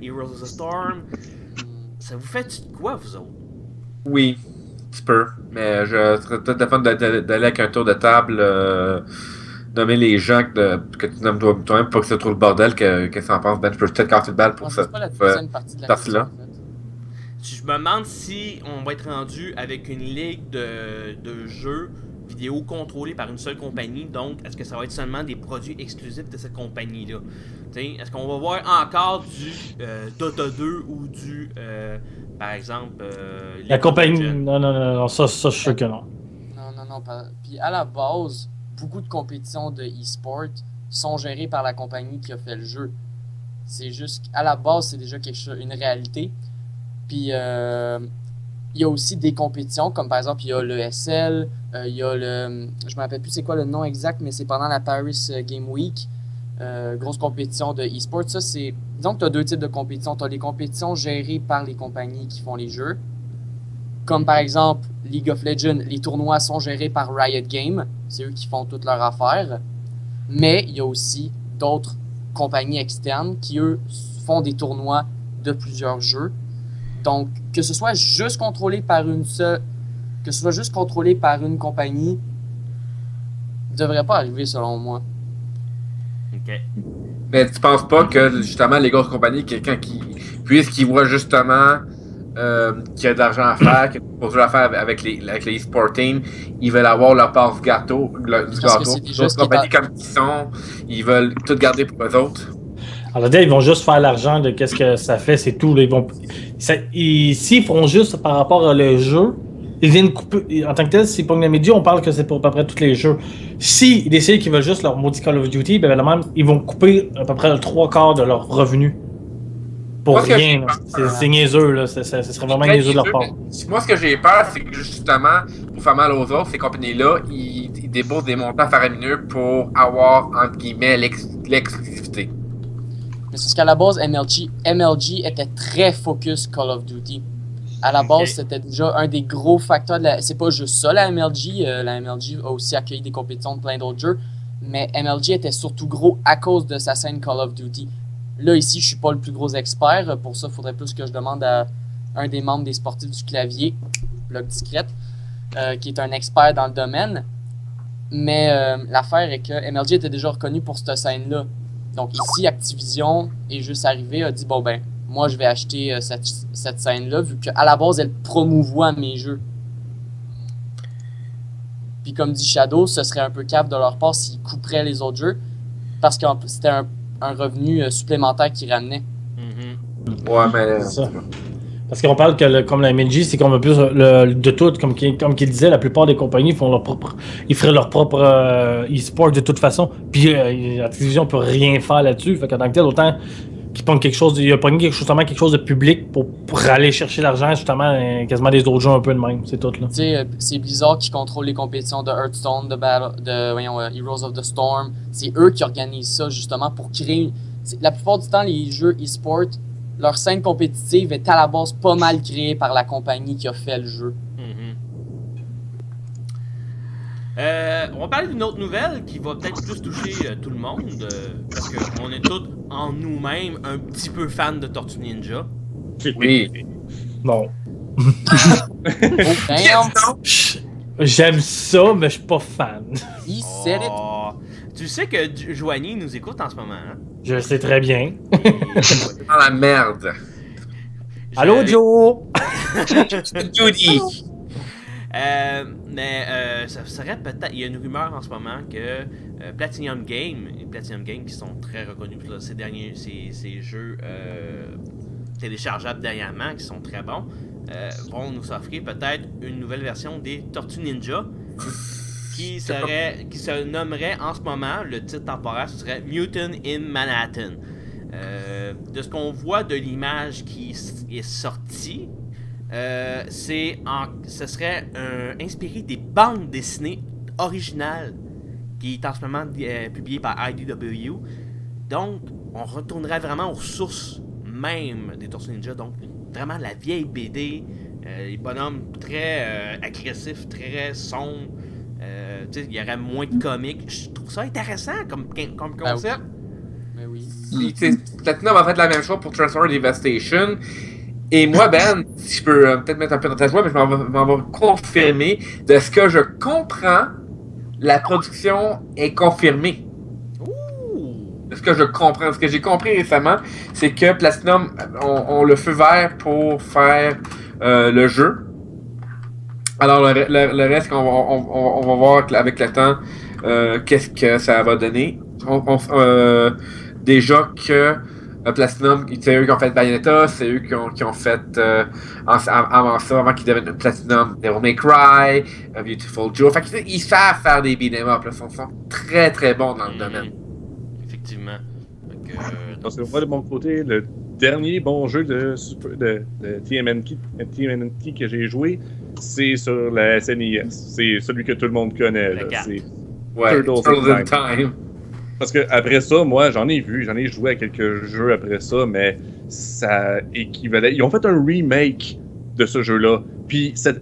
Heroes of the Storm? Ça vous fait quoi, vous autres? Oui, un petit peu. Mais je serais peut-être la fun d'aller avec un tour de table, nommer les gens que tu nommes toi-même, pas que c'est trop le bordel que ça en pense. Ben, je peux peut-être casser le balle pour ça. C'est pas la deuxième partie de la partie-là. question, en fait. Je me demande si on va être rendu avec une ligue de jeux vidéo contrôlée par une seule compagnie. Donc, est-ce que ça va être seulement des produits exclusifs de cette compagnie-là? Est-ce qu'on va voir encore du Dota 2 ou du, par exemple... la compagnie... Non, ça je suis sûr que non. Non. Puis à la base, beaucoup de compétitions de e-sport sont gérées par la compagnie qui a fait le jeu. C'est juste qu'à la base, c'est déjà une réalité. Puis, il y a aussi des compétitions, comme par exemple, il y a le SL, il y a je me rappelle plus c'est quoi le nom exact, mais c'est pendant la Paris Game Week, grosse compétition de e-sport. Ça, c'est... Disons que tu as deux types de compétitions. Tu as les compétitions gérées par les compagnies qui font les jeux, comme par exemple League of Legends, les tournois sont gérés par Riot Games, c'est eux qui font toutes leurs affaires. Mais il y a aussi d'autres compagnies externes qui, eux, font des tournois de plusieurs jeux. Donc, que ce soit juste contrôlé par une compagnie, devrait pas arriver selon moi. Ok. Mais tu penses pas que justement les grosses compagnies, quelqu'un puisqu'ils voient justement qu'il y a de l'argent à faire, qu'il y a des produits à faire avec les e-sport teams, ils veulent avoir leur part du gâteau. D'autres compagnies comme ils sont, ils veulent tout garder pour eux autres. Alors, ils vont juste faire l'argent de qu'est-ce que ça fait, c'est tout. Là, s'ils font juste par rapport au jeu, ils viennent couper. En tant que tel, si pour les médias, on parle que c'est pour à peu près tous les jeux. S'ils décident qu'ils veulent juste leur maudit Call of Duty, ben même, ils vont couper à peu près le 3/4 de leurs revenus. Pour rien. C'est niaiseux, là. Ce serait vraiment niaiseux de leur part. Moi, ce que j'ai peur, c'est que justement, pour faire mal aux autres, ces compagnies-là, ils déboursent des montants faramineux pour avoir, entre guillemets, l'exclusivité. Mais c'est parce qu'à la base, MLG était très focus Call of Duty. À la base, c'était déjà un des gros facteurs de c'est pas juste ça, la MLG. La MLG a aussi accueilli des compétitions de plein d'autres jeux. Mais MLG était surtout gros à cause de sa scène Call of Duty. Là, ici, je suis pas le plus gros expert. Pour ça, il faudrait plus que je demande à un des membres des sportifs du clavier, blog discrète, qui est un expert dans le domaine. Mais l'affaire est que MLG était déjà reconnu pour cette scène-là. Donc ici, Activision est juste arrivé, a dit bon ben, moi je vais acheter cette scène-là, vu qu'à la base elle promouvoit mes jeux. Puis comme dit Shadow, ce serait un peu cave de leur part s'ils couperaient les autres jeux, parce que c'était un revenu supplémentaire qu'ils ramenaient. Ouais, mais. C'est ça. Parce qu'on parle que, comme la MLG, c'est qu'on a plus de tout, comme qu'il disait, la plupart des compagnies ils feraient leur propre e-sport de toute façon. Puis la télévision peut rien faire là-dessus. Fait qu'en tant que tel, autant qu'ils pognent quelque chose, il a pogné quelque chose de public pour aller chercher l'argent, justement, quasiment des autres jeux un peu de même. C'est tout, là. Tu sais, c'est Blizzard qui contrôle les compétitions de Hearthstone, de Heroes of the Storm. C'est eux qui organisent ça, justement, pour créer. La plupart du temps, les jeux e-sport, leur scène compétitive est à la base pas mal créée par la compagnie qui a fait le jeu. On va parler d'une autre nouvelle qui va peut-être plus toucher tout le monde, parce qu'on est tous en nous-mêmes un petit peu fans de Tortue Ninja. Oui. Non. Oh, damn! J'aime ça, mais je suis pas fan. He said it. Tu sais que Joanie nous écoute en ce moment, hein? Je le sais très bien. Dans la merde. Allô, Joe? Judy. Ça serait peut-être. Il y a une rumeur en ce moment que Platinum Games qui sont très reconnus pour ces jeux téléchargeables dernièrement, qui sont très bons, vont nous offrir peut-être une nouvelle version des Tortues Ninja qui se nommerait en ce moment, le titre temporaire, ce serait Mutant in Manhattan. De ce qu'on voit de l'image qui est sortie, ce serait inspiré des bandes dessinées originales qui est en ce moment publiées par IDW. Donc, on retournerait vraiment aux sources même des Tortues Ninja. Donc, vraiment la vieille BD, les bonhommes très agressifs, très sombres. Il y aurait moins de comiques. Je trouve ça intéressant comme concept. Mais oui. Platinum a fait la même chose pour Transformers Devastation. Et moi, Ben, si je peux peut-être mettre un peu dans ta joie, mais je m'en vais confirmer. De ce que je comprends, la production est confirmée. De ce que je comprends, ce que j'ai compris récemment, c'est que Platinum ont le feu vert pour faire le jeu. Alors, le reste, on va voir avec le temps qu'est-ce que ça va donner. Déjà que Platinum, c'est eux qui ont fait Bayonetta, c'est eux qui ont fait avant ça, avant qu'ils deviennent Platinum, Devil May Cry, Beautiful Joe. Fait qu'ils savent faire des beat'em up, ils sont très très bons dans le domaine. Effectivement. Donc, moi, de mon côté, le dernier bon jeu de TMNT que j'ai joué, c'est sur la SNES. C'est celui que tout le monde connaît. Là. C'est Turtles in Time. Parce que après ça, moi, j'en ai joué à quelques jeux après ça, mais ça équivalait. Ils ont fait un remake de ce jeu-là, puis ça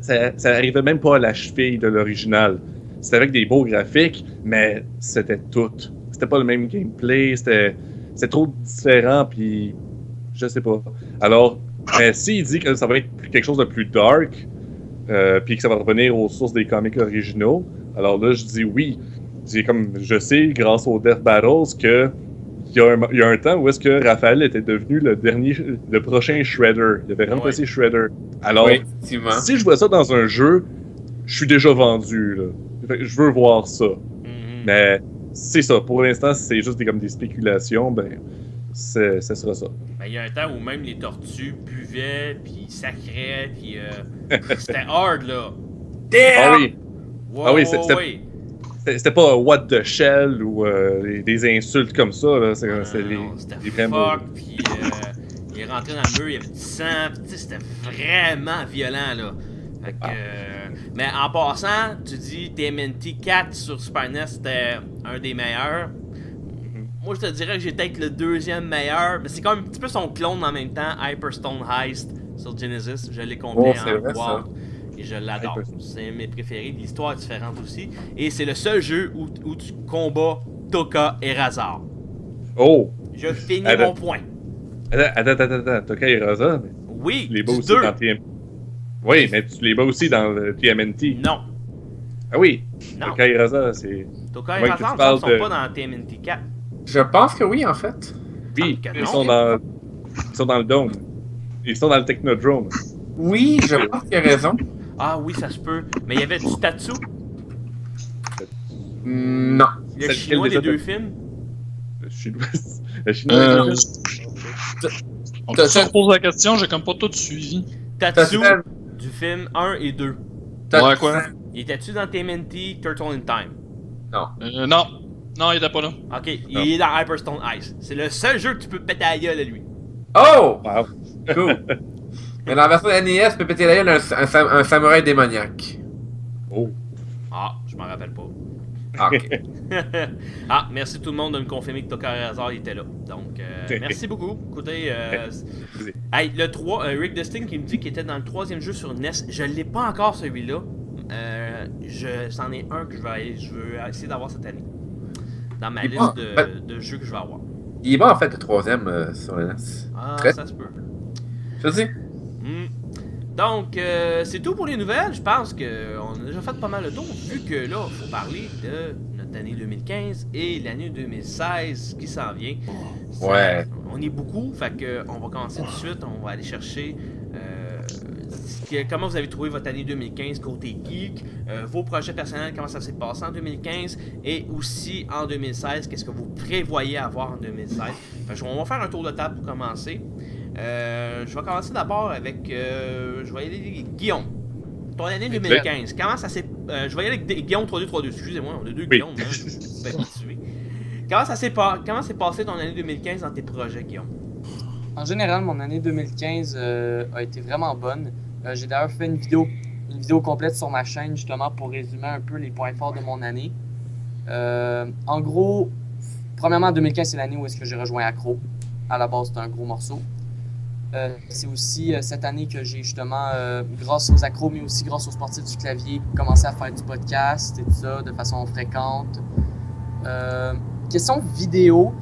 arrivait même pas à la cheville de l'original. C'était avec des beaux graphiques, mais c'était tout. C'était pas le même gameplay, c'était trop différent, puis je sais pas. Alors, s'il dit que ça va être quelque chose de plus dark, puis que ça va revenir aux sources des comics originaux, alors là, je dis oui. Je sais, grâce aux Death Battles, qu'il y a un temps où est-ce que Raphaël était devenu le prochain Shredder. Il avait remplacé Shredder. Alors, si je vois ça dans un jeu, je suis déjà vendu. Là. Je veux voir ça. Mais c'est ça. Pour l'instant, c'est juste des spéculations. Ça sera ça. Il y a un temps où même les tortues buvaient, puis sacraient, puis c'était hard, là. Damn! Ah oui! Wow, ah oui, c'était pas what the shell ou des insultes comme ça. Là. C'était fuck, puis il est rentré dans le mur, il y avait du sang, puis c'était vraiment violent, là. Fait que, mais en passant, tu dis TMNT 4 sur Super NES, c'était un des meilleurs. Moi, je te dirais que j'ai peut-être le deuxième meilleur, mais c'est comme un petit peu son clone en même temps, Hyperstone Heist sur Genesis. Je l'ai compris en boîte et je l'adore. C'est mes préférés. L'histoire est différente aussi. Et c'est le seul jeu où tu combats Tokka et Razar. Oh! Je finis mon point. Attends. Tokka et Razar? Oui, tu les bats aussi dans TMNT. Oui, mais tu les bats aussi dans le TMNT. Non. Ah oui? Non. Tokka et Razar, c'est... Tokka et Razar ne sont pas dans TMNT 4. Je pense que oui, en fait. Oui, ils sont dans le dôme. Ils sont dans le Technodrome. Oui, je pense qu'il a raison. Ah oui, ça se peut. Mais il y avait du Tatsu. Non. Le chinois des deux films. Le chinois... On peut se reposer la question, j'ai comme pas tout suivi. Tatsu du film 1 et 2. Ouais, quoi? Il était-tu dans TMNT Turtle in Time? Non. Non. Non, il était pas là. Ok, il est dans Hyperstone Ice. C'est le seul jeu que tu peux péter à la gueule à lui. Oh! Wow. Cool. Mais dans la version NES, tu peux péter la gueule un samouraï démoniaque. Oh. Ah, je m'en rappelle pas. Ah, ok. Ah, merci tout le monde de me confirmer que Toka Hazard était là. Donc, merci beaucoup. Écoutez, hey, le 3, Rick Desting qui me dit qu'il était dans le 3e jeu sur NES. Je l'ai pas encore celui-là. C'en est un que je veux essayer d'avoir cette année. Dans ma liste de jeux que je vais avoir. Il est bon en fait le 3e sur le NES. Ah, Très... ça se peut. Je sais. Donc, c'est tout pour les nouvelles. Je pense qu'on a déjà fait pas mal de tour, vu que là, il faut parler de notre année 2015 et l'année 2016 qui s'en vient. Ouais. On est beaucoup, fait que on va commencer tout de suite. On va aller chercher comment vous avez trouvé votre année 2015 côté geek, vos projets personnels, comment ça s'est passé en 2015 et aussi en 2016, qu'est-ce que vous prévoyez avoir en 2016. Fait que on va faire un tour de table pour commencer. Je vais commencer d'abord avec je vais y aller avec Guillaume. Ton année 2015, comment ça s'est... je vais y aller avec Guillaume 3232, excusez-moi, on a deux Guillaume, hein, je suis habitué. Comment s'est passé ton année 2015 dans tes projets, Guillaume? En général, mon année 2015 a été vraiment bonne. J'ai d'ailleurs fait une vidéo complète sur ma chaîne justement pour résumer un peu les points forts de mon année. En gros, premièrement, 2015, c'est l'année où est-ce que j'ai rejoint Acro. À la base, c'était un gros morceau. C'est aussi cette année que j'ai justement, grâce aux accros, mais aussi grâce aux sportifs du clavier, commencé à faire du podcast et tout ça de façon fréquente. Question vidéo,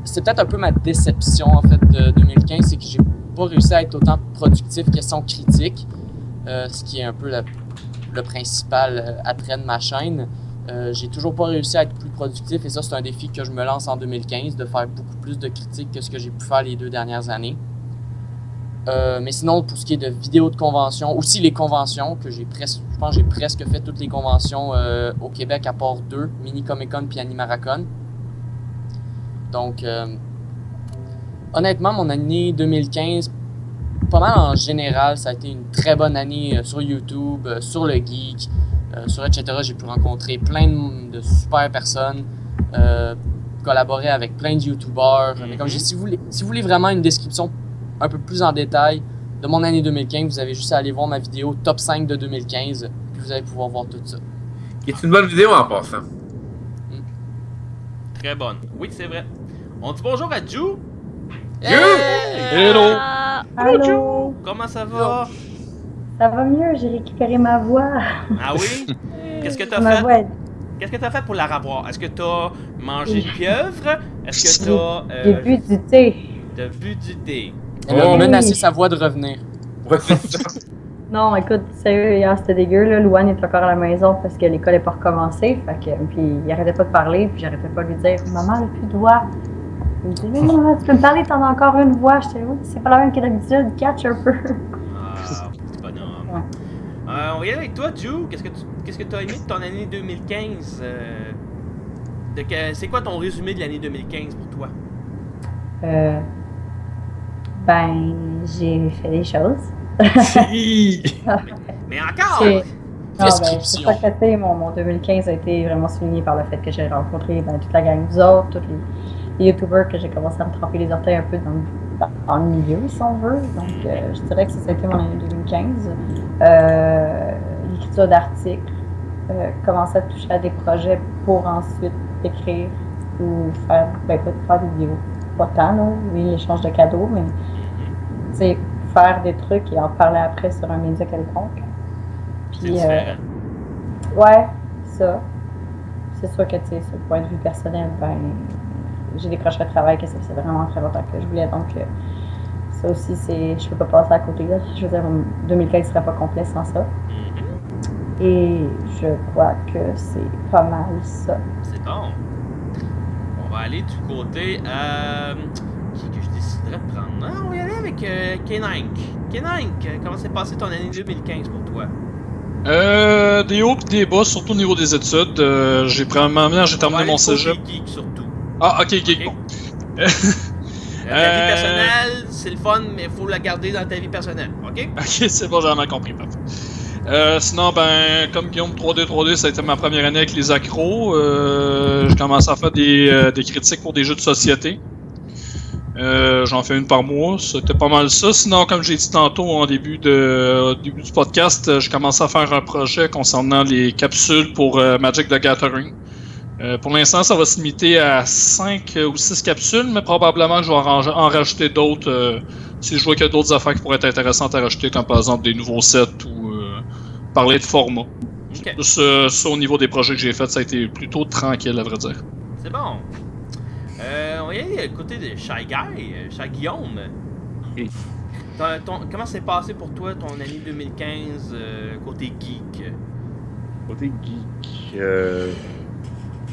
c'est peut-être un peu ma déception en fait de 2015, c'est que j'ai pas réussi à être autant productif question critique, ce qui est un peu le principal attrait de ma chaîne. J'ai toujours pas réussi à être plus productif et ça c'est un défi que je me lance en 2015, de faire beaucoup plus de critiques que ce que j'ai pu faire les 2 dernières années. Mais sinon, pour ce qui est de vidéos de convention, aussi les conventions, que je pense que j'ai presque fait toutes les conventions au Québec à part 2, Mini Comic Con puis Animaracon. Donc, honnêtement, mon année 2015, pas mal en général, ça a été une très bonne année sur YouTube, sur le geek, sur etc. J'ai pu rencontrer plein de super personnes, collaborer avec plein de YouTubers. Mais comme je dis, si vous voulez vraiment une description un peu plus en détail de mon année 2015, vous avez juste à aller voir ma vidéo Top 5 de 2015, puis vous allez pouvoir voir tout ça. C'est une bonne vidéo en passant. Très bonne. Oui, c'est vrai. On dit bonjour à Ju. Hello! Allô? Comment ça va? Ça va mieux, j'ai récupéré ma voix. Ah oui? Qu'est-ce que t'as Ma fait? voix est... Qu'est-ce que t'as fait pour la revoir? Est-ce que t'as mangé de pieuvre? Est-ce que t'as... J'ai bu du thé. T'as bu du thé. Elle a menacé sa voix de revenir. Non, écoute, sérieux, hier c'était dégueu, là. Louane est encore à la maison parce que l'école n'est pas recommencée. Fait que, puis il arrêtait pas de parler, puis j'arrêtais pas de lui dire « Maman, elle a plus de voix. » Il me dit « Mais maman, tu peux me parler, t'en as encore une voix. » J'étais « Oui, c'est pas la même que d'habitude, catch un peu. » Ah, petit bonhomme. Ouais. On va y aller avec toi, Ju. Qu'est-ce que t'as aimé de ton année 2015? C'est quoi ton résumé de l'année 2015 pour toi? Ben, j'ai fait des choses. mais encore! Non, ben, c'est ça que mon 2015 a été vraiment souligné par le fait que j'ai rencontré toute la gang, vous autres, tous les YouTubers, que j'ai commencé à me tremper les orteils un peu dans le milieu, si on veut. Donc, je dirais que ça a été mon année 2015. L'écriture d'articles, commencer à toucher à des projets pour ensuite écrire ou faire des vidéos. Pas tant, là, oui, l'échange de cadeaux, mais faire des trucs et en parler après sur un média quelconque. Puis, ouais, ça. C'est sûr que, sur le point de vue personnel, ben, j'ai décroché le travail que ça faisait vraiment très longtemps que je voulais. Donc, ça aussi, je peux pas passer à côté. Là. Je veux dire, 2015 serait pas complet sans ça. Et je crois que c'est pas mal ça. C'est bon. On va aller du côté qui que je déciderais de prendre. Non, on va y aller avec K9. K9, comment s'est passé ton année 2015 pour toi? Des hauts et des bas, surtout au niveau des études. J'ai terminé mon cégep. Geek surtout. Ah, ok, bon. Ta vie personnelle, c'est le fun, mais il faut la garder dans ta vie personnelle, ok? Ok, c'est bon, j'ai mal compris, parfait. Sinon, comme Guillaume 3D, ça a été ma première année avec les accros. J'ai commencé à faire des critiques pour des jeux de société. J'en fais une par mois, c'était pas mal ça. Sinon, comme j'ai dit tantôt au début du podcast, j'ai commencé à faire un projet concernant les capsules pour Magic the Gathering. Pour l'instant, ça va se limiter à 5 ou 6 capsules, mais probablement que je vais en rajouter d'autres si je vois qu'il y a d'autres affaires qui pourraient être intéressantes à rajouter, comme par exemple des nouveaux sets ou parler de format. Okay. Ça, au niveau des projets que j'ai faits, ça a été plutôt tranquille, à vrai dire. C'est bon. On va y aller du côté de Shy Guy, Shy Guillaume. Oui. Comment s'est passé pour toi ton année 2015 côté geek? Côté geek, il y a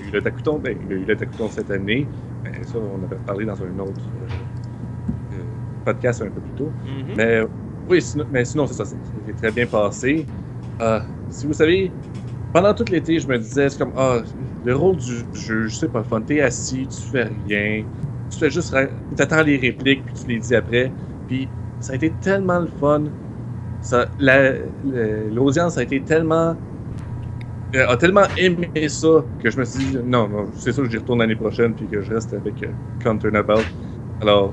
eu le Takuton, cette année. Ça, on avait parlé dans un autre podcast un peu plus tôt. Mm-hmm. Mais oui, sinon c'est ça, c'est très bien passé. Si vous savez, pendant tout l'été, je me disais, c'est comme, le rôle du jeu, je sais pas, fun, t'es assis, tu fais rien, tu fais juste, t'attends les répliques, puis tu les dis après. Puis ça a été tellement le fun. L'audience a été tellement aimé ça que je me suis dit, non, c'est sûr que j'y retourne l'année prochaine, puis que je reste avec Counternabout. Alors,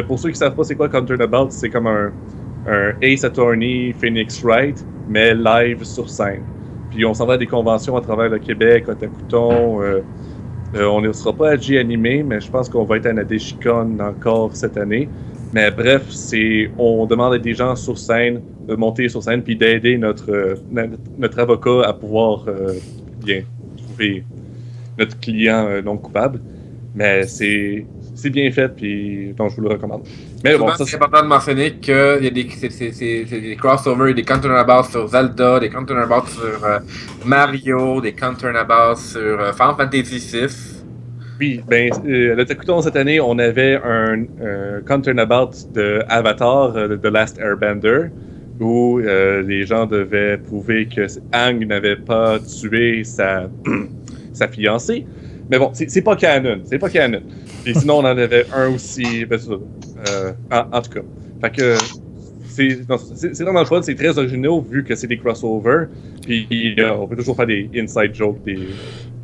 pour ceux qui savent pas c'est quoi Counternabout, c'est comme un Ace Attorney, Phoenix Wright, mais live sur scène. Puis on s'en va à des conventions à travers le Québec, à Takuton. On ne sera pas à G-Animé, mais je pense qu'on va être à Nadeshikon encore cette année. Mais bref, on demande à des gens sur scène de monter sur scène puis d'aider notre avocat à pouvoir bien trouver notre client non coupable. Mais c'est bien fait, puis donc je vous le recommande. Mais bon, c'est important de mentionner qu'il y a des crossovers, des Counternabout sur Zelda, des Counternabout sur Mario, des Counternabout sur Final Fantasy VI. Oui, le Takuton cette année, on avait un Counternabout de Avatar, The Last Airbender, où les gens devaient prouver que Aang n'avait pas tué sa fiancée. Mais bon, c'est pas canon, Et sinon, on en avait un aussi, en tout cas. Fait que c'est vraiment le fun, c'est très original vu que c'est des crossovers. Puis on peut toujours faire des inside jokes des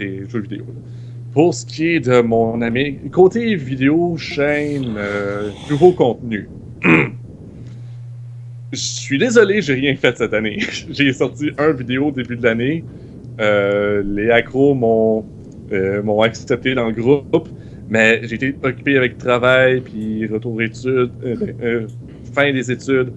jeux vidéo. Pour ce qui est de mon ami, côté vidéo, chaîne, nouveau contenu. Je suis désolé, j'ai rien fait cette année. J'ai sorti un vidéo au début de l'année. Les accros m'ont accepté dans le groupe, mais j'ai été occupé avec travail, puis retour études, fin des études.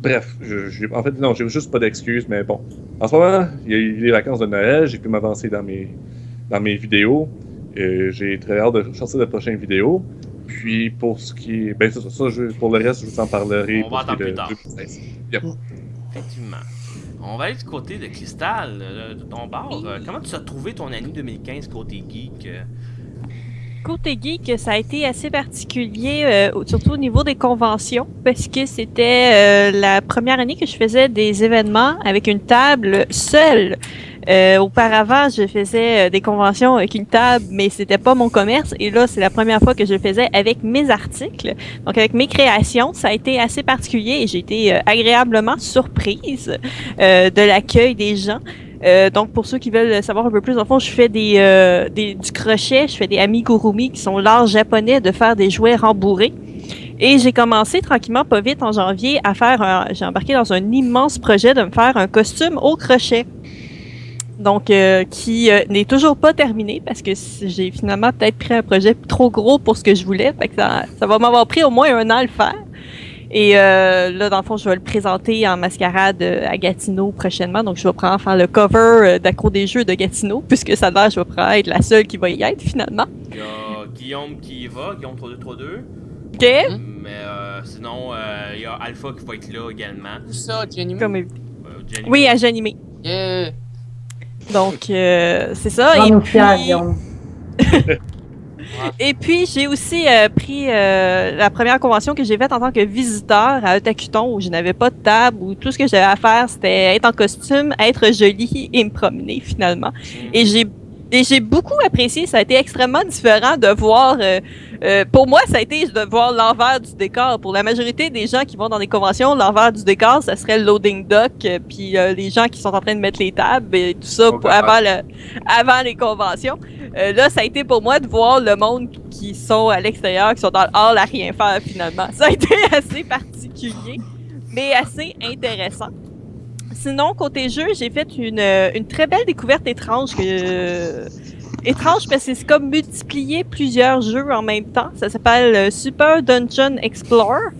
Bref, j'ai juste pas d'excuses, mais bon. En ce moment, il y a eu les vacances de Noël, j'ai pu m'avancer dans mes vidéos. J'ai très hâte de sortir de prochaines vidéos. Puis pour ce qui est... pour le reste, je vous en parlerai. On va attendre plus tard. Yep. Effectivement. On va aller du côté de Cristal, de ton bar. Comment tu as trouvé ton année 2015 côté geek? Côté geek, ça a été assez particulier, surtout au niveau des conventions, parce que c'était la première année que je faisais des événements avec une table seule. Auparavant, je faisais des conventions avec une table, mais c'était pas mon commerce. Et là, c'est la première fois que je le faisais avec mes articles. Donc, avec mes créations, ça a été assez particulier et j'ai été agréablement surprise de l'accueil des gens. Donc, pour ceux qui veulent savoir un peu plus, en fond, je fais du crochet, je fais des amigurumi qui sont l'art japonais de faire des jouets rembourrés. Et j'ai commencé tranquillement, pas vite, en janvier, j'ai embarqué dans un immense projet de me faire un costume au crochet. Donc, qui n'est toujours pas terminé parce que j'ai finalement peut-être pris un projet trop gros pour ce que je voulais. Fait que ça va m'avoir pris au moins 1 an à le faire. Et là, dans le fond, je vais le présenter en mascarade à Gatineau prochainement. Donc, je vais prendre faire le cover d'Accro des Jeux de Gatineau, puisque ça a l'air, je vais probablement être la seule qui va y être finalement. Il y a Guillaume qui y va, Guillaume 3232. OK. Mais sinon, il y a Alpha qui va être là également. Où ça, Jenny? Oui, à Janimé. Yeah. Donc, c'est ça. Et puis... Et puis, j'ai aussi pris la première convention que j'ai faite en tant que visiteur à Otakuton, où je n'avais pas de table, où tout ce que j'avais à faire, c'était être en costume, être jolie et me promener, finalement. Et j'ai j'ai beaucoup apprécié. Ça a été extrêmement différent de voir. Pour moi, ça a été de voir l'envers du décor. Pour la majorité des gens qui vont dans des conventions, l'envers du décor, ça serait le loading dock, puis les gens qui sont en train de mettre les tables et tout ça avant les conventions. Là, ça a été pour moi de voir le monde qui sont à l'extérieur, qui sont dans le hall à rien faire finalement. Ça a été assez particulier, mais assez intéressant. Sinon, côté jeu, j'ai fait une très belle découverte étrange. Étrange parce que c'est comme multiplier plusieurs jeux en même temps. Ça s'appelle Super Dungeon Explorer,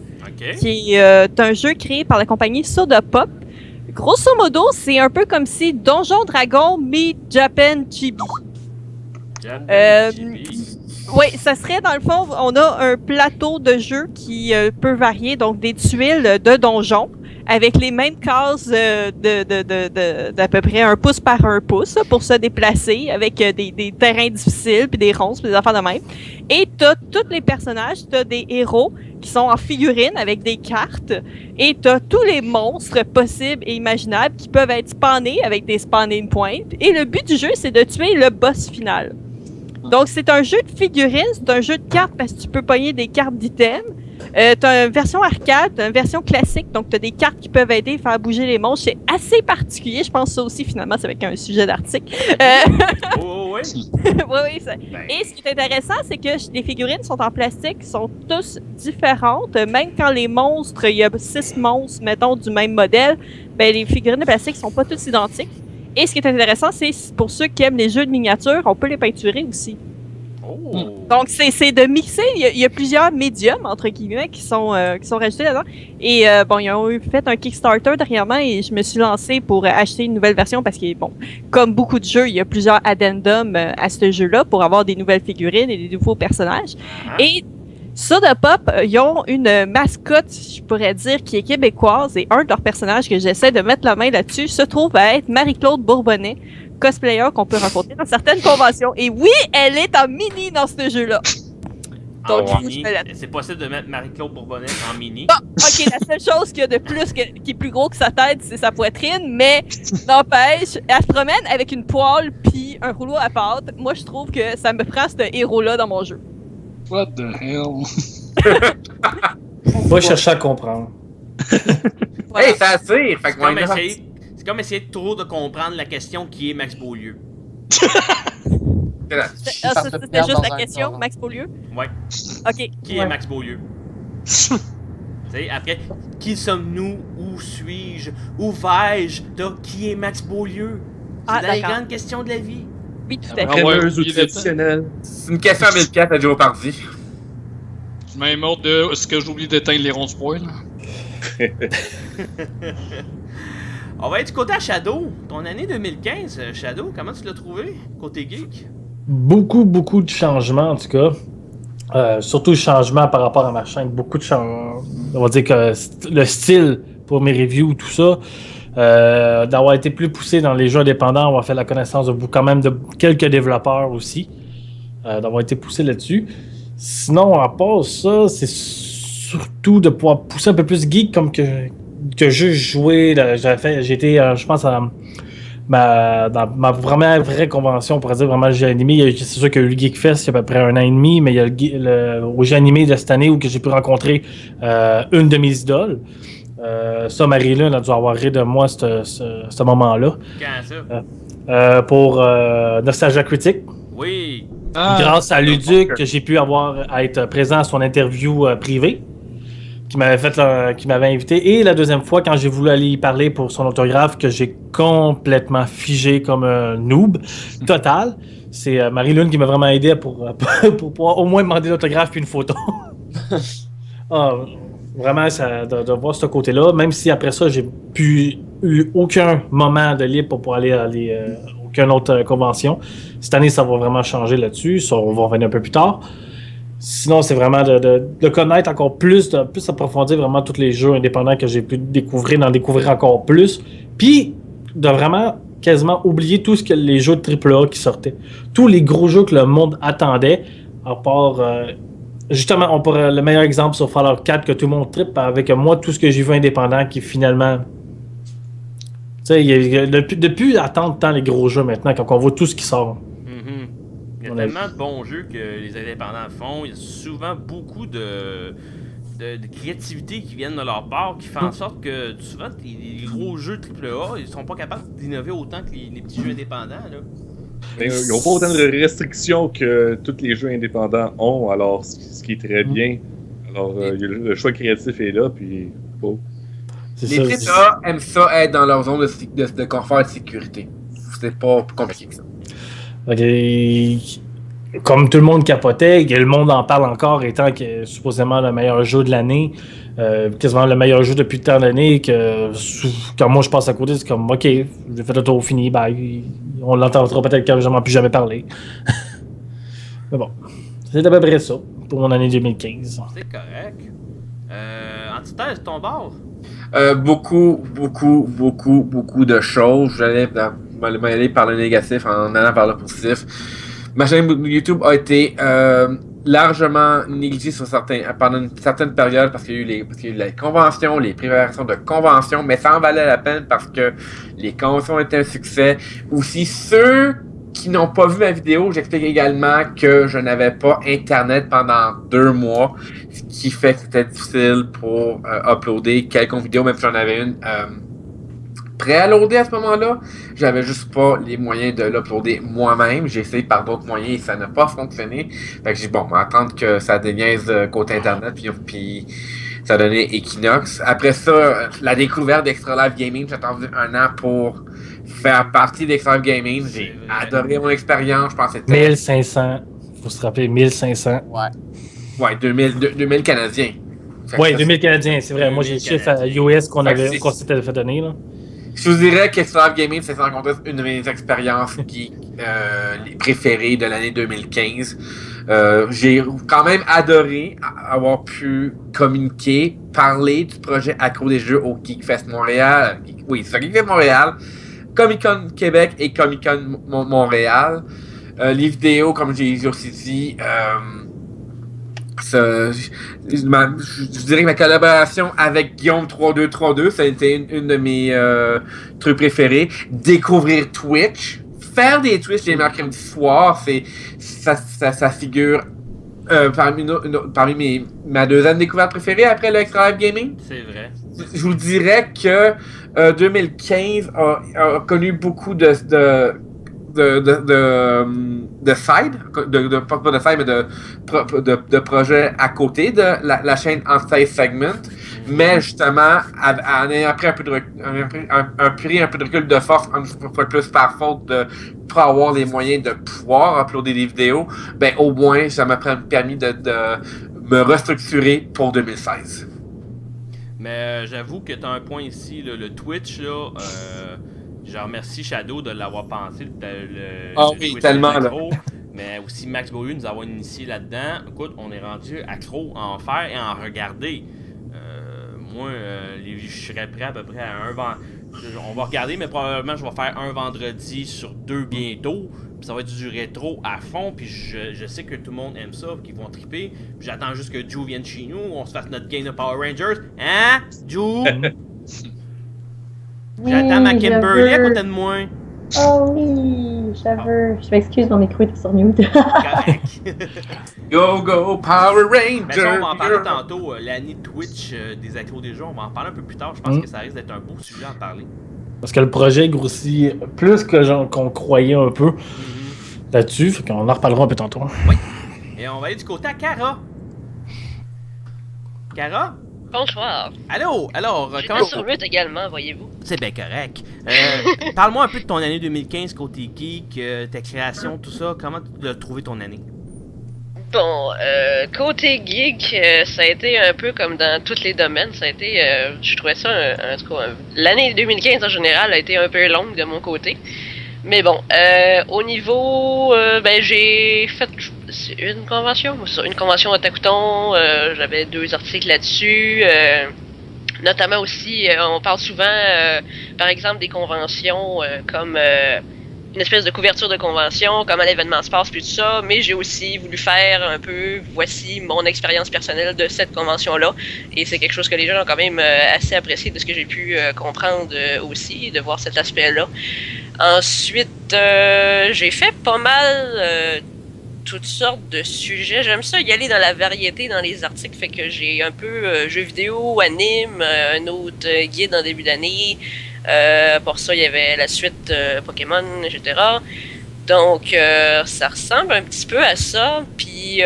qui est un jeu créé par la compagnie Soda Pop. Grosso modo, c'est un peu comme si Donjon Dragon meet Japan Chibi. Oui, ça serait dans le fond, on a un plateau de jeu qui peut varier, donc des tuiles de donjon avec les mêmes cases d'à peu près 1 pouce par 1 pouce pour se déplacer avec des terrains difficiles puis des ronces puis des affaires de même. Et t'as tous les personnages, t'as des héros qui sont en figurines avec des cartes et t'as tous les monstres possibles et imaginables qui peuvent être spawnés avec des spawning points. Et le but du jeu, c'est de tuer le boss final. Donc, c'est un jeu de figurines, c'est un jeu de cartes parce que tu peux pogner des cartes d'items. T'as une version arcade, t'as une version classique, donc t'as des cartes qui peuvent aider à faire bouger les monstres. C'est assez particulier, je pense que ça aussi, finalement, c'est avec un sujet d'article. Oui. Oui. Et ce qui est intéressant, c'est que les figurines sont en plastique, sont tous différentes. Même quand les monstres, il y a 6 monstres, mettons, du même modèle, ben les figurines de plastique sont pas toutes identiques. Et ce qui est intéressant, c'est pour ceux qui aiment les jeux de miniatures, on peut les peinturer aussi. Oh. Donc, c'est de mixer. Il y a plusieurs médiums, entre guillemets, qui sont rajoutés là-dedans. Et bon, ils ont fait un Kickstarter dernièrement et je me suis lancée pour acheter une nouvelle version parce que, bon, comme beaucoup de jeux, il y a plusieurs addendums à ce jeu-là pour avoir des nouvelles figurines et des nouveaux personnages. Et Soda Pop, ils ont une mascotte, je pourrais dire, qui est québécoise et un de leurs personnages que j'essaie de mettre la main là-dessus se trouve à être Marie-Claude Bourbonnais, cosplayer qu'on peut rencontrer dans certaines conventions. Et oui, elle est en mini dans ce jeu-là. Donc, c'est possible de mettre Marie-Claude Bourbonnais en mini. Ah, ok, la seule chose qu'il y a de plus qui est plus gros que sa tête, c'est sa poitrine, mais n'empêche, elle se promène avec une poêle puis un rouleau à pâte. Moi, je trouve que ça me prend ce héros-là dans mon jeu. What the hell? Va chercher à comprendre. Voilà. Hey, ça attire! Fait que c'est comme essayer trop de comprendre la question qui est Max Beaulieu. C'était juste la question, Max Beaulieu? Ouais. Ok. Qui est Max Beaulieu? Après, qui sommes-nous? Où suis-je? Où vais-je? Qui est Max Beaulieu? C'est la grande question de la vie. Oui, tout à fait. Ou traditionnel. C'est une question à 1000$ à Joe Pardy. Même autre de est-ce que j'oublie d'éteindre les ronds de poil? On va être du côté à Shadow. Ton année 2015, Shadow, comment tu l'as trouvé, côté geek? Beaucoup de changements, en tout cas. Surtout le changement par rapport à ma chaîne. Beaucoup de changements. On va dire que le style pour mes reviews, tout ça. D'avoir été plus poussé dans les jeux indépendants, avoir fait la connaissance de quand même de quelques développeurs aussi. D'avoir été poussé là-dessus. Sinon, à part ça, c'est surtout de pouvoir pousser un peu plus geek comme que juste jouer. J'ai été, je pense, dans ma première vraie convention, on pourrait dire vraiment le jeu animé. C'est sûr qu'il y a eu le Geekfest il y a à peu près 1 an et demi, mais il y a au jeu animé de cette année où j'ai pu rencontrer une de mes idoles. Ça, Marie-Lune a dû avoir ri de moi ce moment-là. Quand ça? Pour Nostalgia Critique. Oui. Grâce à Luduc, que j'ai pu être présent à son interview privée, qui m'avait invité. Et la deuxième fois, quand j'ai voulu aller y parler pour son autographe, que j'ai complètement figé comme un noob total. C'est Marie-Lune qui m'a vraiment aidé pour pouvoir au moins demander l'autographe puis une photo. Vraiment, de voir ce côté-là, même si après ça, j'ai eu aucun moment de libre pour pouvoir aller aucune autre convention. Cette année, ça va vraiment changer là-dessus. Ça, on va revenir un peu plus tard. Sinon, c'est vraiment de connaître encore plus, de plus approfondir vraiment tous les jeux indépendants que j'ai pu découvrir, d'en découvrir encore plus. Puis, de vraiment quasiment oublier tout ce que les jeux de AAA qui sortaient. Tous les gros jeux que le monde attendait, à part... justement, le meilleur exemple sur Fallout 4 que tout le monde trippe avec moi, tout ce que j'ai vu indépendant qui finalement... Tu sais, depuis attendre tant les gros jeux maintenant, quand on voit tout ce qui sort. mon tellement de bons jeux que les indépendants font. Il y a souvent beaucoup de créativité qui viennent de leur part, qui fait en sorte que souvent les gros jeux AAA, ils sont pas capables d'innover autant que les petits jeux indépendants. Là. Mais ils n'ont pas autant de restrictions que tous les jeux indépendants ont, alors ce qui est très bien. Alors le choix créatif est là, puis bon. Les AAA aiment ça être dans leur zone de confort et de sécurité. C'est pas plus compliqué que ça. Okay. Comme tout le monde capotait, le monde en parle encore étant que supposément le meilleur jeu de l'année, quasiment le meilleur jeu depuis tant d'années, que quand moi je passe à côté, c'est comme ok, j'ai fait le tour fini, bye. On l'entendra peut-être quasiment plus jamais parler. Mais bon, c'est à peu près ça pour mon année 2015. C'est correct. Antithèse, ton bord? Beaucoup de choses. J'allais aller par le négatif en allant par le positif. Ma chaîne YouTube a été largement négligée pendant une certaine période parce qu'il y a eu les conventions, les préparations de conventions, mais ça en valait la peine parce que les conventions étaient un succès. Aussi, ceux qui n'ont pas vu ma vidéo, j'explique également que je n'avais pas Internet pendant 2 mois, ce qui fait que c'était difficile pour uploader quelques vidéos, même si j'en avais une prêt à loader à ce moment-là. J'avais juste pas les moyens de l'uploader moi-même. J'ai essayé par d'autres moyens et ça n'a pas fonctionné. Fait que j'ai dit, bon, on va attendre que ça déniaise côté Internet, puis ça a donné Equinox. Après ça, la découverte d'Extra Life Gaming, j'ai attendu 1 an pour faire partie d'Extra Life Gaming. J'ai adoré mon expérience. Je pense que c'était 1500. Faut se rappeler, 1500. Ouais, 2000 Canadiens. Ouais, 2000 Canadiens, c'est vrai. Moi, j'ai le chiffre à US qu'on s'était fait donner, là. Je vous dirais qu'Extra Life Gaming, c'est sans conteste une de mes expériences les préférées de l'année 2015. J'ai quand même adoré avoir pu communiquer, parler du projet Accro des Jeux au Geekfest Montréal. Oui, c'est Geekfest Montréal, Comic-Con Québec et Comic-Con Montréal. Les vidéos, comme j'ai aussi dit, je dirais que ma collaboration avec Guillaume 3232, ça a été une de mes trucs préférés. Découvrir Twitch, faire des Twitch les mercredis soirs, ça figure parmi ma deuxième découverte préférée après le Extra Life Gaming. C'est vrai. Je vous dirais que 2015 a connu beaucoup de side, pas de side, mais de projets à côté de la chaîne en 16 segments, mais justement, en ayant pris un peu de recul de force, une fois de plus par faute de pas avoir les moyens de pouvoir uploader des vidéos, ben au moins, ça m'a permis de me restructurer pour 2016. Mais j'avoue que tu as un point ici, le Twitch, là, je remercie Shadow de l'avoir pensé. Oui, tellement. Là. Mais aussi Max Beaulieu nous avoir initié là-dedans. Écoute, on est rendu accro à en faire et à en regarder. Moi, je serais prêt à peu près à un vendredi. On va regarder, mais probablement je vais faire un vendredi sur 2 bientôt. Puis ça va être du rétro à fond. Puis je sais que tout le monde aime ça, qu'ils vont triper. Puis j'attends juste que Joe vienne chez nous, on se fasse notre game de Power Rangers. Hein, Joe? J'attends ma Kimberly à côté de moi. Oh oui, j'avoue. Je m'excuse, mon micro était sur mute. Correct. Go, Power Rangers! Mais ça, on va en parler tantôt. L'année Twitch des accros des jeux, on va en parler un peu plus tard. Je pense que ça risque d'être un beau sujet à en parler. Parce que le projet grossit plus que qu'on croyait un peu là-dessus. Fait qu'on en reparlera un peu tantôt. Oui. Et on va aller du côté à Cara. Cara? Bonsoir. Allô? Alors, comment... sur mute également, voyez-vous. C'est bien correct. Parle-moi un peu de ton année 2015 côté geek, tes créations, tout ça. Comment tu as trouvé ton année? Bon, côté geek, ça a été un peu comme dans tous les domaines. Ça a été, je trouvais ça, en tout cas, l'année 2015 en général a été un peu longue de mon côté. Mais bon, au niveau, j'ai fait une convention à Takuton, j'avais 2 articles là-dessus, notamment aussi, on parle souvent, par exemple, des conventions comme une espèce de couverture de convention, comme à l'événement Space, puis tout ça, mais j'ai aussi voulu faire un peu, voici mon expérience personnelle de cette convention-là, et c'est quelque chose que les gens ont quand même assez apprécié de ce que j'ai pu comprendre aussi, de voir cet aspect-là. Ensuite, j'ai fait pas mal toutes sortes de sujets. J'aime ça y aller dans la variété dans les articles, fait que j'ai un peu jeux vidéo, anime, un autre guide en début d'année. Pour ça, il y avait la suite Pokémon, etc. Donc, ça ressemble un petit peu à ça. Puis,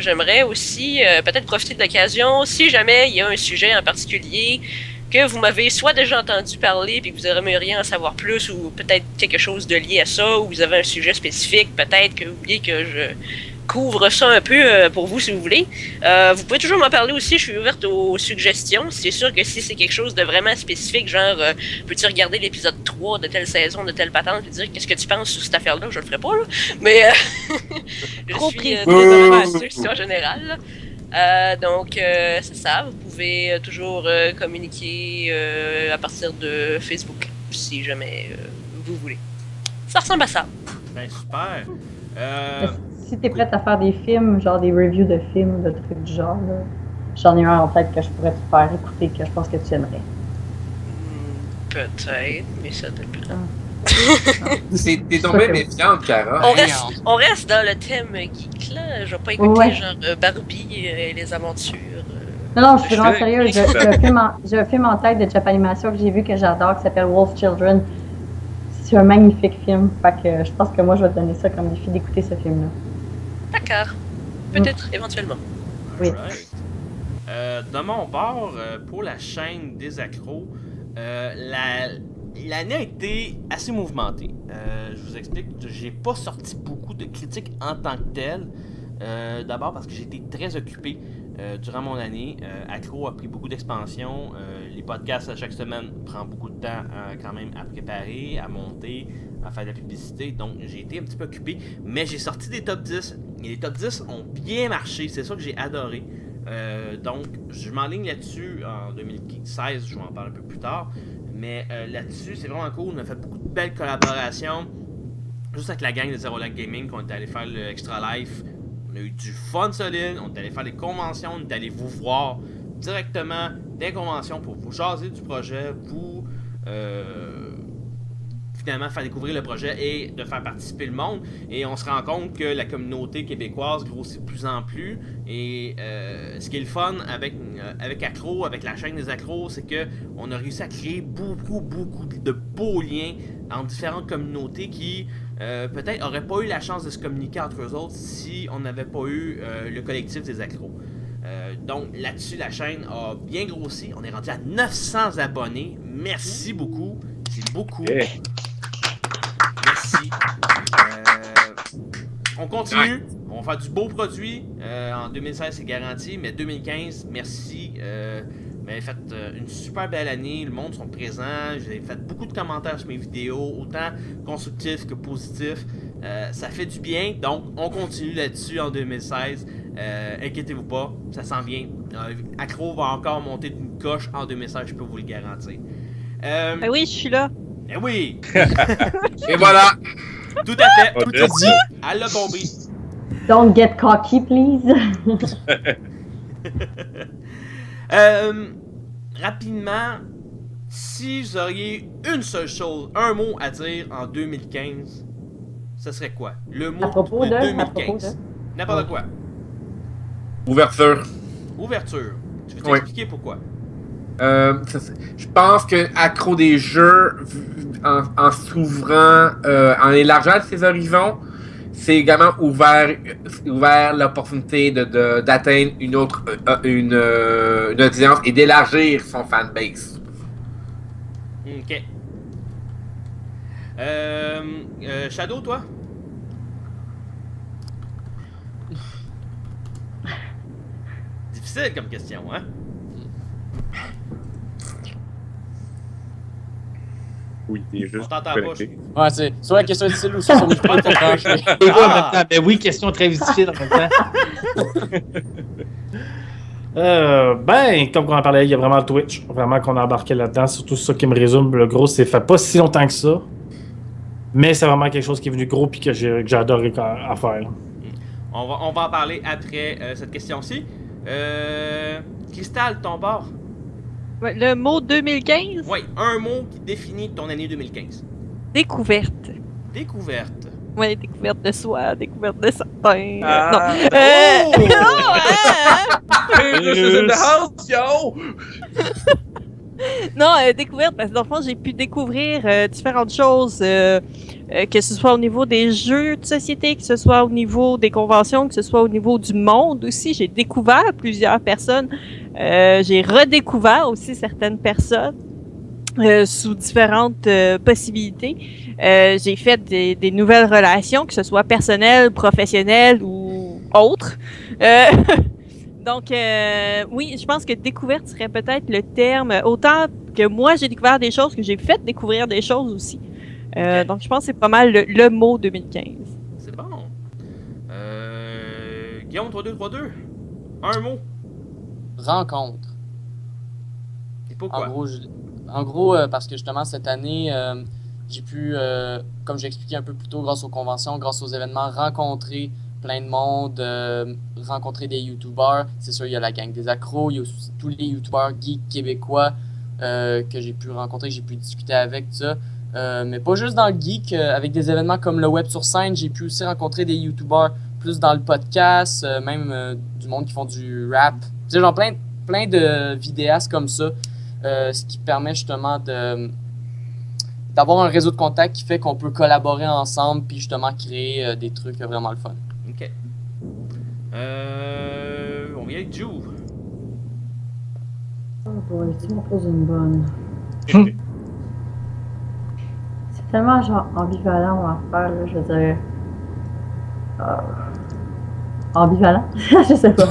j'aimerais aussi peut-être profiter de l'occasion, si jamais il y a un sujet en particulier que vous m'avez soit déjà entendu parler puis que vous aimeriez en savoir plus, ou peut-être quelque chose de lié à ça, ou vous avez un sujet spécifique, peut-être que vous voulez que je couvre ça un peu pour vous si vous voulez. Vous pouvez toujours m'en parler aussi, je suis ouverte aux suggestions. C'est sûr que si c'est quelque chose de vraiment spécifique, genre peux-tu regarder l'épisode 3 de telle saison, de telle patente, et dire qu'est-ce que tu penses sur cette affaire-là, je le ferai pas là, mais je suis vraiment à suggestion générale. Donc, c'est ça. Vous pouvez toujours communiquer à partir de Facebook, si jamais vous voulez. Ça ressemble à ça. Ben, super. Si t'es prête à faire des films, genre des reviews de films, de trucs du genre, là, j'en ai un en tête que je pourrais te faire écouter, que je pense que tu aimerais. Peut-être, mais ça dépend. T'es tombée méfiante, Cara. On reste dans le thème geek, là. Je vais pas écouter genre Barbie et les aventures. Non, je suis vraiment sérieux. J'ai un film en tête de Japanimation que j'ai vu que j'adore, qui s'appelle Wolf Children. C'est un magnifique film. Fait que je pense que moi, je vais te donner ça comme défi d'écouter ce film-là. D'accord. Peut-être, éventuellement. Oui. De mon bord, pour la chaîne des accros, l'année a été assez mouvementée. Je vous explique, j'ai pas sorti beaucoup de critiques en tant que telles. D'abord parce que j'ai été très occupé durant mon année. Accro a pris beaucoup d'expansion. Les podcasts à chaque semaine prend beaucoup de temps quand même à préparer, à monter, à faire de la publicité. Donc j'ai été un petit peu occupé. Mais j'ai sorti des top 10. Et les top 10 ont bien marché. C'est ça que j'ai adoré. Donc je m'enligne là-dessus en 2016. Je vais en parler un peu plus tard. Mais là-dessus, c'est vraiment cool. On a fait beaucoup de belles collaborations. Juste avec la gang de Zero Lag Gaming, qu'on est allé faire le Extra Life. On a eu du fun solide. On est allé faire des conventions. On est allé vous voir directement des conventions pour vous jaser du projet, vous finalement faire découvrir le projet et de faire participer le monde. Et on se rend compte que la communauté québécoise grossit de plus en plus. Et ce qui est le fun avec Accro, avec la chaîne des Accros, c'est qu'on a réussi à créer beaucoup de beaux liens entre différentes communautés qui peut-être n'auraient pas eu la chance de se communiquer entre eux autres si on n'avait pas eu le collectif des Accros. Donc là-dessus, la chaîne a bien grossi. On est rendu à 900 abonnés. Merci beaucoup. C'est beaucoup. Merci. On continue. On va faire du beau produit. En 2016, c'est garanti. Mais 2015, merci. Vous m'avez fait une super belle année. Le monde sont présents. J'ai fait beaucoup de commentaires sur mes vidéos, autant constructifs que positifs. Ça fait du bien. Donc, on continue là-dessus en 2016. Inquiétez-vous pas, ça s'en vient. Accro va encore monter d'une coche en 2016, je peux vous le garantir. Ben oui, je suis là. Eh oui! Et voilà! Tout à fait, tout est dit. Elle l'a compris. Don't get cocky, please. Rapidement, si vous auriez une seule chose, un mot à dire en 2015, ce serait quoi? Le mot de 2015. N'importe quoi. Ouverture. Ouverture. Tu veux t'expliquer pourquoi? Je pense que Accro des jeux, en s'ouvrant, en élargissant ses horizons, c'est également ouvert l'opportunité d'atteindre une audience et d'élargir son fanbase. Ok. Shadow, toi? Difficile comme question, hein? Oui, t'es juste. On t'entend pas. Ouais, c'est soit la question difficile ou soit son micro est tranché. Ben oui, question très difficile en même temps. Comme on en parlait, il y a vraiment Twitch. Vraiment qu'on a embarqué là-dedans. Surtout ça qui me résume. Le gros, c'est fait pas si longtemps que ça. Mais c'est vraiment quelque chose qui est venu gros et que j'ai adoré à faire. On va en parler après cette question-ci. Cristal, ton bord? Ouais, le mot 2015? Oui, un mot qui définit ton année 2015. Découverte. Découverte. Ouais, découverte de soi, découverte de certains. Ah. Non. Oh! Non, hein? This is in the house, yo! Non, découverte, parce que dans le fond, j'ai pu découvrir différentes choses, que ce soit au niveau des jeux de société, que ce soit au niveau des conventions, que ce soit au niveau du monde aussi. J'ai découvert plusieurs personnes. J'ai redécouvert aussi certaines personnes sous différentes possibilités. J'ai fait des nouvelles relations, que ce soit personnelles, professionnelles ou autres. Donc, oui, je pense que découverte serait peut-être le terme. Autant que moi, j'ai découvert des choses, que j'ai fait découvrir des choses aussi. Donc, je pense que c'est pas mal le mot 2015. C'est bon. Guillaume, 3-2-3-2. Un mot. Rencontre. Et pourquoi? En gros, parce que justement, cette année, j'ai pu, comme j'ai expliqué un peu plus tôt, grâce aux conventions, grâce aux événements, rencontrer plein de monde, rencontrer des YouTubers. C'est sûr, il y a la gang des accros, il y a aussi tous les YouTubers geeks québécois que j'ai pu rencontrer, que j'ai pu discuter avec, tout ça. Mais pas juste dans le geek, avec des événements comme le Web sur scène, j'ai pu aussi rencontrer des YouTubers plus dans le podcast, même du monde qui font du rap. Tu sais, genre plein de vidéastes comme ça, ce qui permet justement d'avoir un réseau de contacts qui fait qu'on peut collaborer ensemble puis justement créer des trucs vraiment le fun. Ok. On vient avec Ju. Oh boy, tu m'en poses une bonne. C'est tellement genre ambivalent mon affaire, là, je veux dire. Ambivalent? Je sais pas.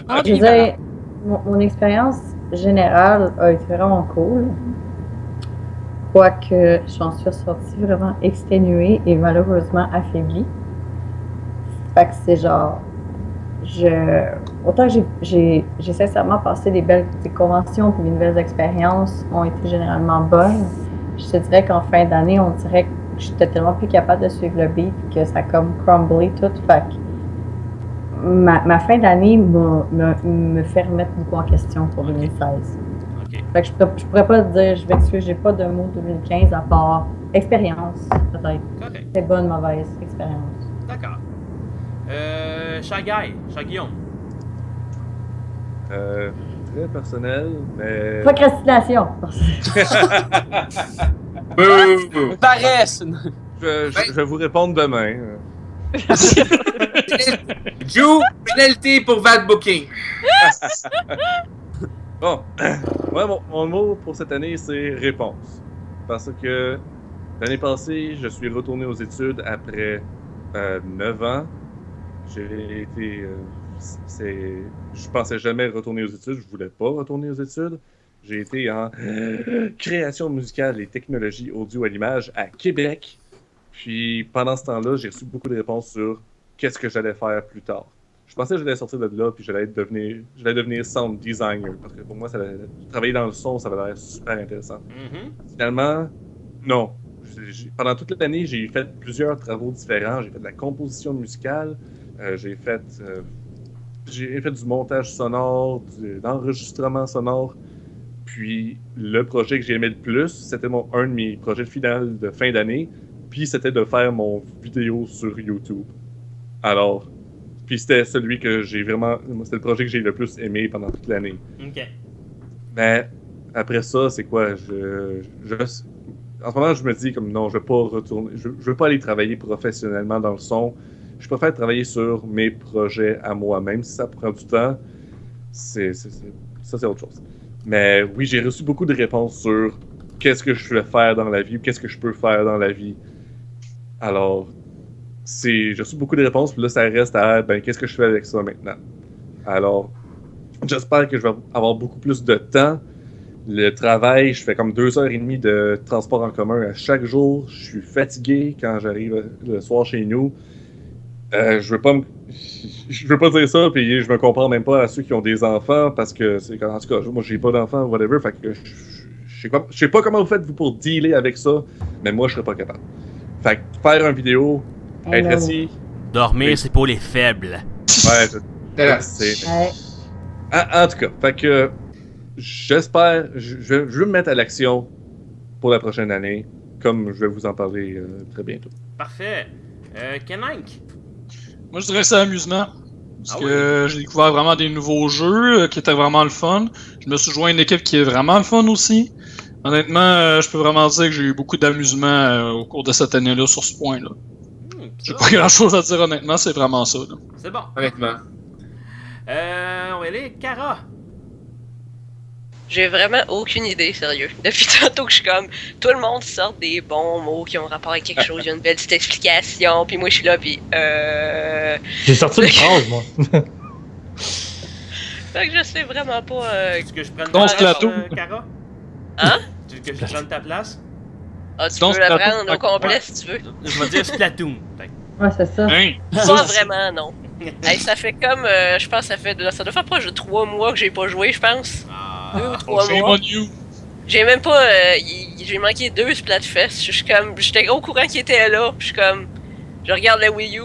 Ambivalent. Je veux dire, mon expérience générale a été vraiment cool. Quoique j'en suis ressortie vraiment exténuée et malheureusement affaiblie. Fait que c'est genre. Autant que j'ai sincèrement passé des conventions et des nouvelles expériences ont été généralement bonnes, je te dirais qu'en fin d'année, on dirait que j'étais tellement plus capable de suivre le beat que ça a comme crumblé tout. Fait que ma fin d'année me fait remettre beaucoup en question pour 2016. Ok. Fait que je pourrais pas te dire, je m'excuse, j'ai pas de mot 2015 à part expérience, peut-être. Correct. C'est bonne, mauvaise expérience. D'accord. Cher Guillaume. Très personnel, mais. Procrastination. Paresse! Je vais vous répondre demain. Ju, pénalité pour bad booking. Bon, ouais, mon mot pour cette année, c'est réponse. Parce que l'année passée, je suis retourné aux études après 9 ans. J'ai été. Je pensais jamais retourner aux études, je voulais pas retourner aux études. J'ai été en création musicale et technologie audio à l'image à Québec. Puis pendant ce temps-là, j'ai reçu beaucoup de réponses sur qu'est-ce que j'allais faire plus tard. Je pensais que j'allais sortir de là puis j'allais devenir sound designer parce que pour moi, travailler dans le son, ça avait l'air super intéressant. Finalement, non. Pendant toute l'année, j'ai fait plusieurs travaux différents. J'ai fait de la composition musicale, j'ai fait du montage sonore, d'enregistrement sonore. Puis le projet que j'ai aimé le plus, c'était un de mes projets finaux de fin d'année. Puis c'était de faire mon vidéo sur YouTube. Alors, puis c'était celui que j'ai vraiment... C'était le projet que j'ai le plus aimé pendant toute l'année. Ok. Mais après ça, c'est quoi? En ce moment, je me dis comme non, je vais pas retourner... Je veux pas aller travailler professionnellement dans le son. Je préfère travailler sur mes projets à moi. Même si ça prend du temps, ça, c'est autre chose. Mais oui, j'ai reçu beaucoup de réponses sur qu'est-ce que je vais faire dans la vie, qu'est-ce que je peux faire dans la vie. Alors, j'ai reçu beaucoup de réponses, puis là, ça reste à qu'est-ce que je fais avec ça maintenant? Alors, j'espère que je vais avoir beaucoup plus de temps. Le travail, je fais comme 2h30 de transport en commun à chaque jour. Je suis fatigué quand j'arrive le soir chez nous. Je veux pas dire ça, puis je me compare même pas à ceux qui ont des enfants, parce que c'est en tout cas, moi j'ai pas d'enfants, whatever, fait que je sais pas comment vous faites vous pour dealer avec ça, mais moi je serais pas capable. Fait que faire une vidéo, être assis. Dormir, c'est pour les faibles. Ouais, c'est. En tout cas, fait que j'espère, je veux me mettre à l'action pour la prochaine année. comme je vais vous en parler très bientôt. Parfait. Kenank? Moi, je dirais que c'est amusement. Parce que j'ai découvert vraiment des nouveaux jeux qui étaient vraiment le fun. Je me suis joint à une équipe qui est vraiment le fun aussi. Honnêtement, je peux vraiment dire que j'ai eu beaucoup d'amusement au cours de cette année-là sur ce point-là. J'ai pas grand-chose à dire honnêtement, c'est vraiment ça. Là. C'est bon. Honnêtement. On va aller, Cara. J'ai vraiment aucune idée, sérieux. Depuis tantôt que je suis comme, tout le monde sort des bons mots qui ont rapport avec quelque chose, il y a une belle petite explication, puis moi je suis là, puis J'ai sorti une phrase, moi. Fait que je sais vraiment pas. Est-ce que je prenne Donc, ta place, Splatoon. Cara? Hein? Tu veux que je prenne ta place? Ah, tu Donc, peux la Splatoon, prendre au complet si tu veux. Je vais dire Splatoon. Fait que- Ouais, c'est ça. Hein? Pas vraiment, non. Hey, ça fait comme, je pense, ça doit faire proche de 3 mois que j'ai pas joué, je pense. 2 ou 3 Shame mois. on you. J'ai même pas, j'ai manqué 2 Splatfest. Je suis comme, j'étais au courant qu'il était là. Je suis comme, je regarde la Wii U.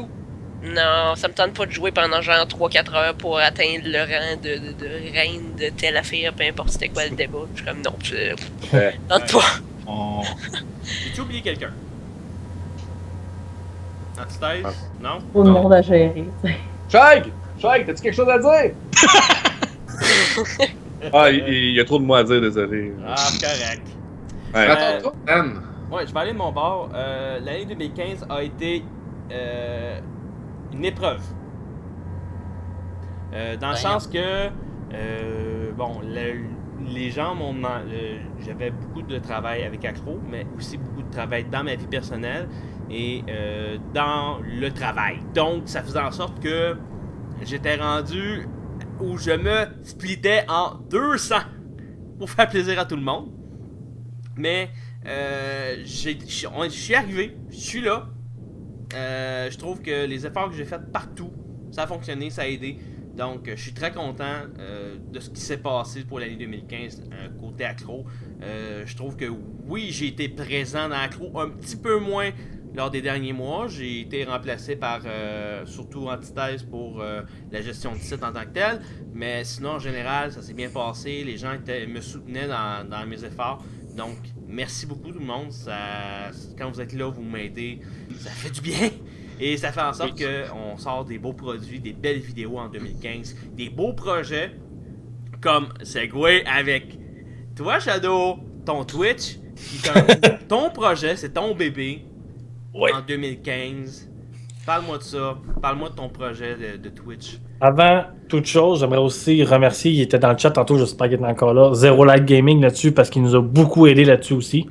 Non, ça me tente pas de jouer pendant genre 3-4 heures pour atteindre le rang de reine de telle affaire, peu importe c'était quoi le débat. Je suis comme, non, je tente pas. Oh. J'ai-tu oublié quelqu'un? Antithèse? Non? Trop de monde à gérer, tu sais. Shag! Shag, t'as-tu quelque chose à dire? Il y a trop de mots à dire, désolé. Ah, correct. Ouais. Attends-toi, Dan. Ouais, je vais aller de mon bord. L'année 2015 a été une épreuve. Dans le sens que, bon, les gens m'ont demandé. J'avais beaucoup de travail avec Accro, mais aussi beaucoup de travail dans ma vie personnelle et dans le travail. Donc, ça faisait en sorte que j'étais rendu où je me splittais en 200 pour faire plaisir à tout le monde. Mais je suis arrivé, je suis là. Je trouve que les efforts que j'ai faits partout, ça a fonctionné, ça a aidé. Donc, je suis très content de ce qui s'est passé pour l'année 2015 côté Accro. Je trouve que oui, j'ai été présent dans Accro un petit peu moins lors des derniers mois. J'ai été remplacé par surtout Antithèse pour la gestion du site en tant que tel. Mais sinon, en général, ça s'est bien passé. Les gens me soutenaient dans mes efforts. Donc, merci beaucoup tout le monde. Quand vous êtes là, vous m'aidez. Ça fait du bien. Et ça fait en sorte qu'on sort des beaux produits, des belles vidéos en 2015, des beaux projets comme Segway avec toi, Shadow, ton Twitch, ton projet, c'est ton bébé en 2015. Parle-moi de ça. Parle-moi de ton projet de Twitch. Avant toute chose, j'aimerais aussi remercier, il était dans le chat tantôt, j'espère qu'il est encore là, Zero Light Gaming là-dessus parce qu'il nous a beaucoup aidé là-dessus aussi.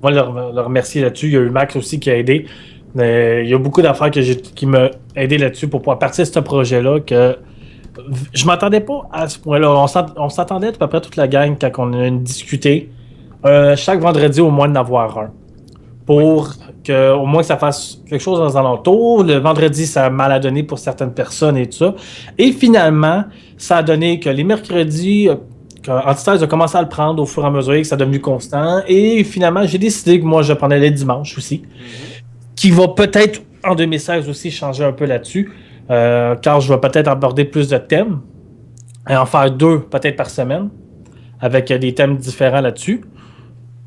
Moi, le remercier là-dessus. Il y a eu Max aussi qui a aidé. Il y a beaucoup d'affaires qui m'ont aidé là-dessus pour pouvoir partir de ce projet-là. Que je m'attendais pas à ce point-là. On s'attendait à peu près toute la gang quand on a discuté. Chaque vendredi, au moins, d'en avoir un. Pour qu'au moins que ça fasse quelque chose dans les alentours. Le vendredi, ça a mal à donner pour certaines personnes et tout ça. Et finalement, ça a donné que les mercredis, Antithèse a commencé à le prendre au fur et à mesure que ça a devenu constant. Et finalement, j'ai décidé que moi, je prenais les dimanches aussi. Qui va peut-être, en 2016 aussi, changer un peu là-dessus. Car je vais peut-être aborder plus de thèmes. Et en faire 2 peut-être par semaine. Avec des thèmes différents là-dessus.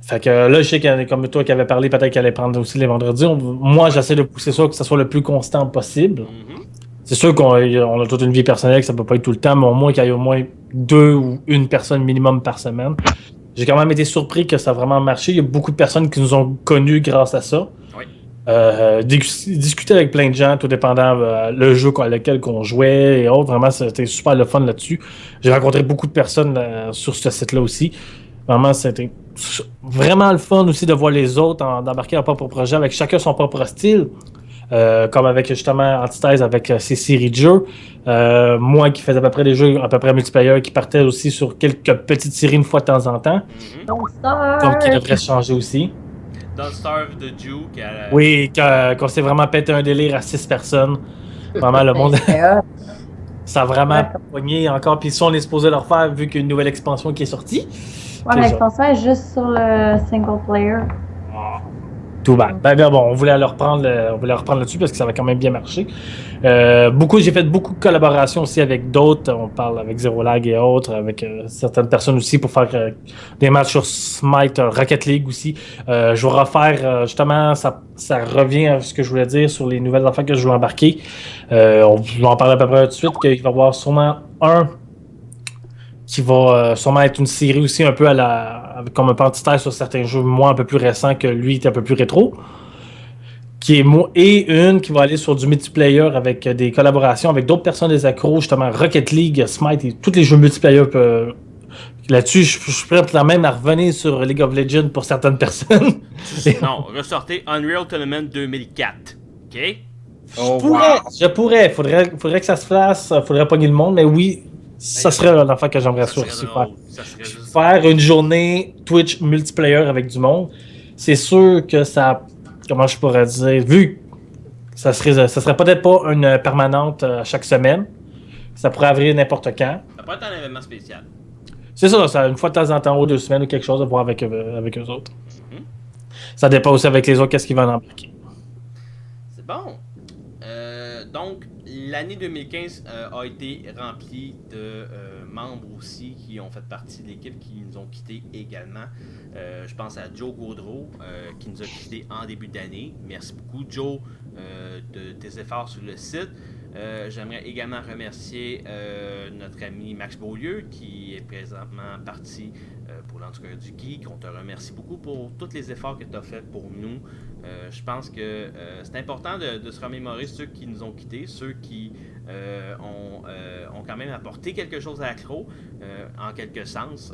Fait que là, je sais qu'il y a comme toi qui avait parlé, peut-être qu'elle allait prendre aussi les vendredis. Moi, j'essaie de pousser ça, que ça soit le plus constant possible. C'est sûr qu'on a toute une vie personnelle, que ça peut pas être tout le temps, mais au moins qu'il y ait au moins 2 ou 1 personne minimum par semaine. J'ai quand même été surpris que ça a vraiment marché. Il y a beaucoup de personnes qui nous ont connus grâce à ça. Discuter avec plein de gens, tout dépendant le jeu à lequel on jouait et autres. Vraiment, c'était super le fun là-dessus. J'ai rencontré beaucoup de personnes sur ce site-là aussi. Vraiment, c'était vraiment le fun aussi de voir les autres d'embarquer leur propre projet avec chacun son propre style. Comme avec justement Antithèse avec ses séries de jeux. Moi qui faisais à peu près des jeux à peu près multiplayer qui partaient aussi sur quelques petites séries une fois de temps en temps. Donc qui devrait changer aussi. Don't Starve de Duke. Oui, qu'on s'est vraiment pété un délire à 6 personnes. Vraiment, le monde. Ça a vraiment pogné encore. Puis ça, on est supposé leur faire vu qu'il y a une nouvelle expansion qui est sortie. Ouais, mais l'expansion est juste sur le single player. Tout bad. Ben bon, on voulait le reprendre là-dessus parce que ça va quand même bien marcher. J'ai fait beaucoup de collaborations aussi avec d'autres. On parle avec Zero Lag et autres, avec certaines personnes aussi pour faire des matchs sur Smite, Rocket League aussi. Je vais refaire, justement, ça revient à ce que je voulais dire sur les nouvelles affaires que je veux embarquer. On va en parler à peu près tout de suite, qu'il va y avoir sûrement un qui va sûrement être une série aussi un peu comme un pentitaire sur certains jeux, moi un peu plus récents que lui est un peu plus rétro. Et une qui va aller sur du multiplayer avec des collaborations avec d'autres personnes des accros, justement Rocket League, Smite et tous les jeux multiplayer. Là-dessus, je suis prêt quand même à revenir sur League of Legends pour certaines personnes. Non, ressortez Unreal Tournament 2004. OK? Je pourrais. Faudrait que ça se fasse. Faudrait pogner le monde, mais oui, ça serait l'affaire que j'aimerais faire. Faire une journée Twitch multiplayer avec du monde, c'est sûr que ça... Comment je pourrais dire? Vu que ça serait peut-être pas une permanente chaque semaine, ça pourrait arriver n'importe quand. Ça pourrait être un événement spécial. C'est ça, une fois de temps en temps, ou 2 semaines ou quelque chose à voir avec eux autres. Ça dépend aussi avec les autres, qu'est-ce qu'ils vont embarquer. C'est bon. Donc, l'année 2015 a été remplie de membres aussi qui ont fait partie de l'équipe, qui nous ont quittés également. Je pense à Joe Gaudreau, qui nous a quittés en début d'année. Merci beaucoup, Joe, de tes efforts sur le site. J'aimerais également remercier notre ami Max Beaulieu, qui est présentement parti pour l'Antiquaire du Geek. On te remercie beaucoup pour tous les efforts que tu as faits pour nous. Je pense que c'est important de se remémorer ceux qui nous ont quittés, ceux qui ont quand même apporté quelque chose à l'accro, en quelque sens.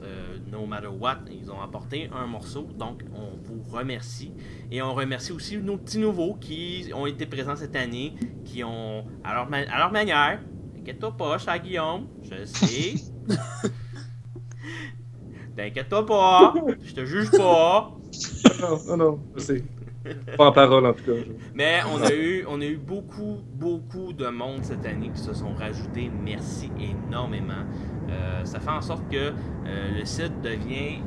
No matter what, ils ont apporté un morceau, donc on vous remercie. Et on remercie aussi nos petits nouveaux qui ont été présents cette année, qui ont, à leur manière, t'inquiète-toi pas, cher Guillaume, je sais. T'inquiète-toi pas, je te juge pas. Non, je sais. Pas en parole en tout cas. Mais on a eu beaucoup de monde cette année qui se sont rajoutés. Merci énormément. Ça fait en sorte que le site devient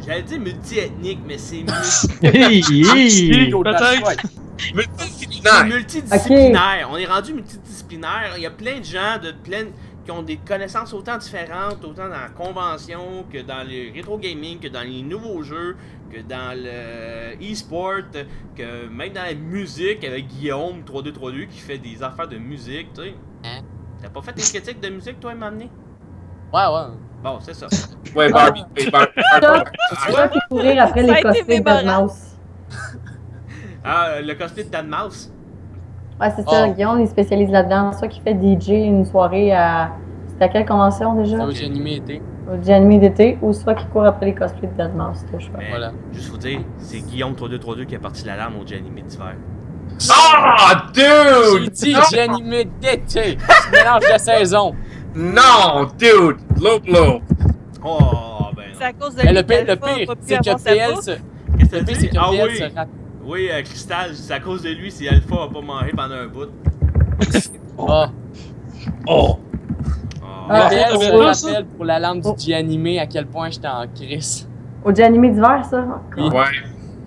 j'allais dire multi-ethnique, mais c'est multidisciplinaire. Okay. On est rendu multidisciplinaire. Il y a plein de gens qui ont des connaissances autant différentes, autant dans la convention que dans le rétro gaming, que dans les nouveaux jeux, que dans le e-sport, que même dans la musique avec Guillaume 3232 qui fait des affaires de musique, tu sais. T'as pas fait des critiques de musique toi, m'amener? Ouais. Bon, c'est ça. Ouais, Barbie. C'est toi qui courir après les cosplays de Deadmau5. Ah, le cosplay de Deadmau5? Ouais, c'est ça. Guillaume, il spécialise là-dedans. Soit qui fait DJ une soirée à... C'était à quelle convention déjà? Au G-Animé d'été. Au G-Animé d'été, ou soit qui court après les cosplays de Deadmau5, c'était le choix. Voilà. Juste vous dire, c'est Guillaume 3232 qui a parti l'alarme au G-Animé d'hiver. Ah, dude! J'ai dit G-Animé d'été! Tu mélanges la saison! Non, dude! Low. Oh, ben. C'est à cause de le pire, c'est que PL se... Qu'est-ce que le pire, c'est que PL se rate. Oui, Cristal, c'est à cause de lui si Alpha a pas mangé pendant un bout. PL se rappelle pour la lampe du G-Animé à quel point j'étais en crise. Au G-Animé d'hiver, ça? Oui. Ouais.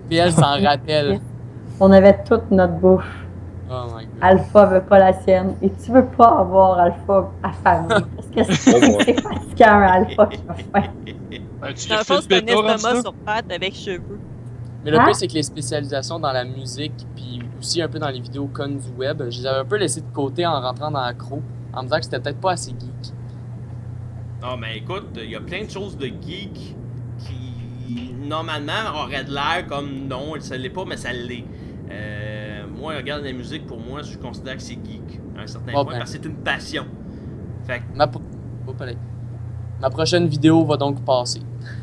PL s'en rappelle. On avait toute notre bouffe. Oh my god. Alpha veut pas la sienne. Et tu veux pas avoir Alpha affamé. Parce que c'est fatigant un Alpha qui a faim. Dans le fond, c'est un estomac sur pattes avec cheveux. Mais le pire, c'est que les spécialisations dans la musique, puis aussi un peu dans les vidéos connes du web, je les avais un peu laissées de côté en rentrant dans l'accro, en me disant que c'était peut-être pas assez geek. Non, mais écoute, il y a plein de choses de geek qui, normalement, auraient de l'air comme non, ça l'est pas, mais ça l'est. Moi, regarde la musique, pour moi, je considère que c'est geek, à un certain point, parce que c'est une passion. Fait que... Ma prochaine vidéo va donc passer.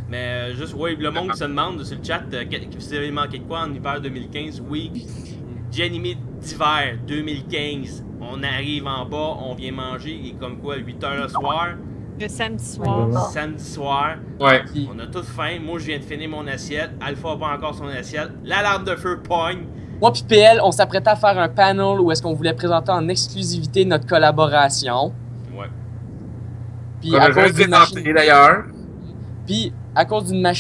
Mais juste, oui, le monde se demande sur le chat, vous avez manqué de quoi en hiver 2015? Oui, G-Animé d'hiver 2015, on arrive en bas, on vient manger, il est comme quoi, 8h le soir? Le samedi soir. Samedi soir. Ouais. On a tout faim, moi je viens de finir mon assiette, Alpha a pas encore son assiette, l'alarme de feu pogne. Moi pis PL, on s'apprêtait à faire un panel où est-ce qu'on voulait présenter en exclusivité notre collaboration. Ouais. Puis à cause d'une machine... d'ailleurs. Puis à cause d'une machine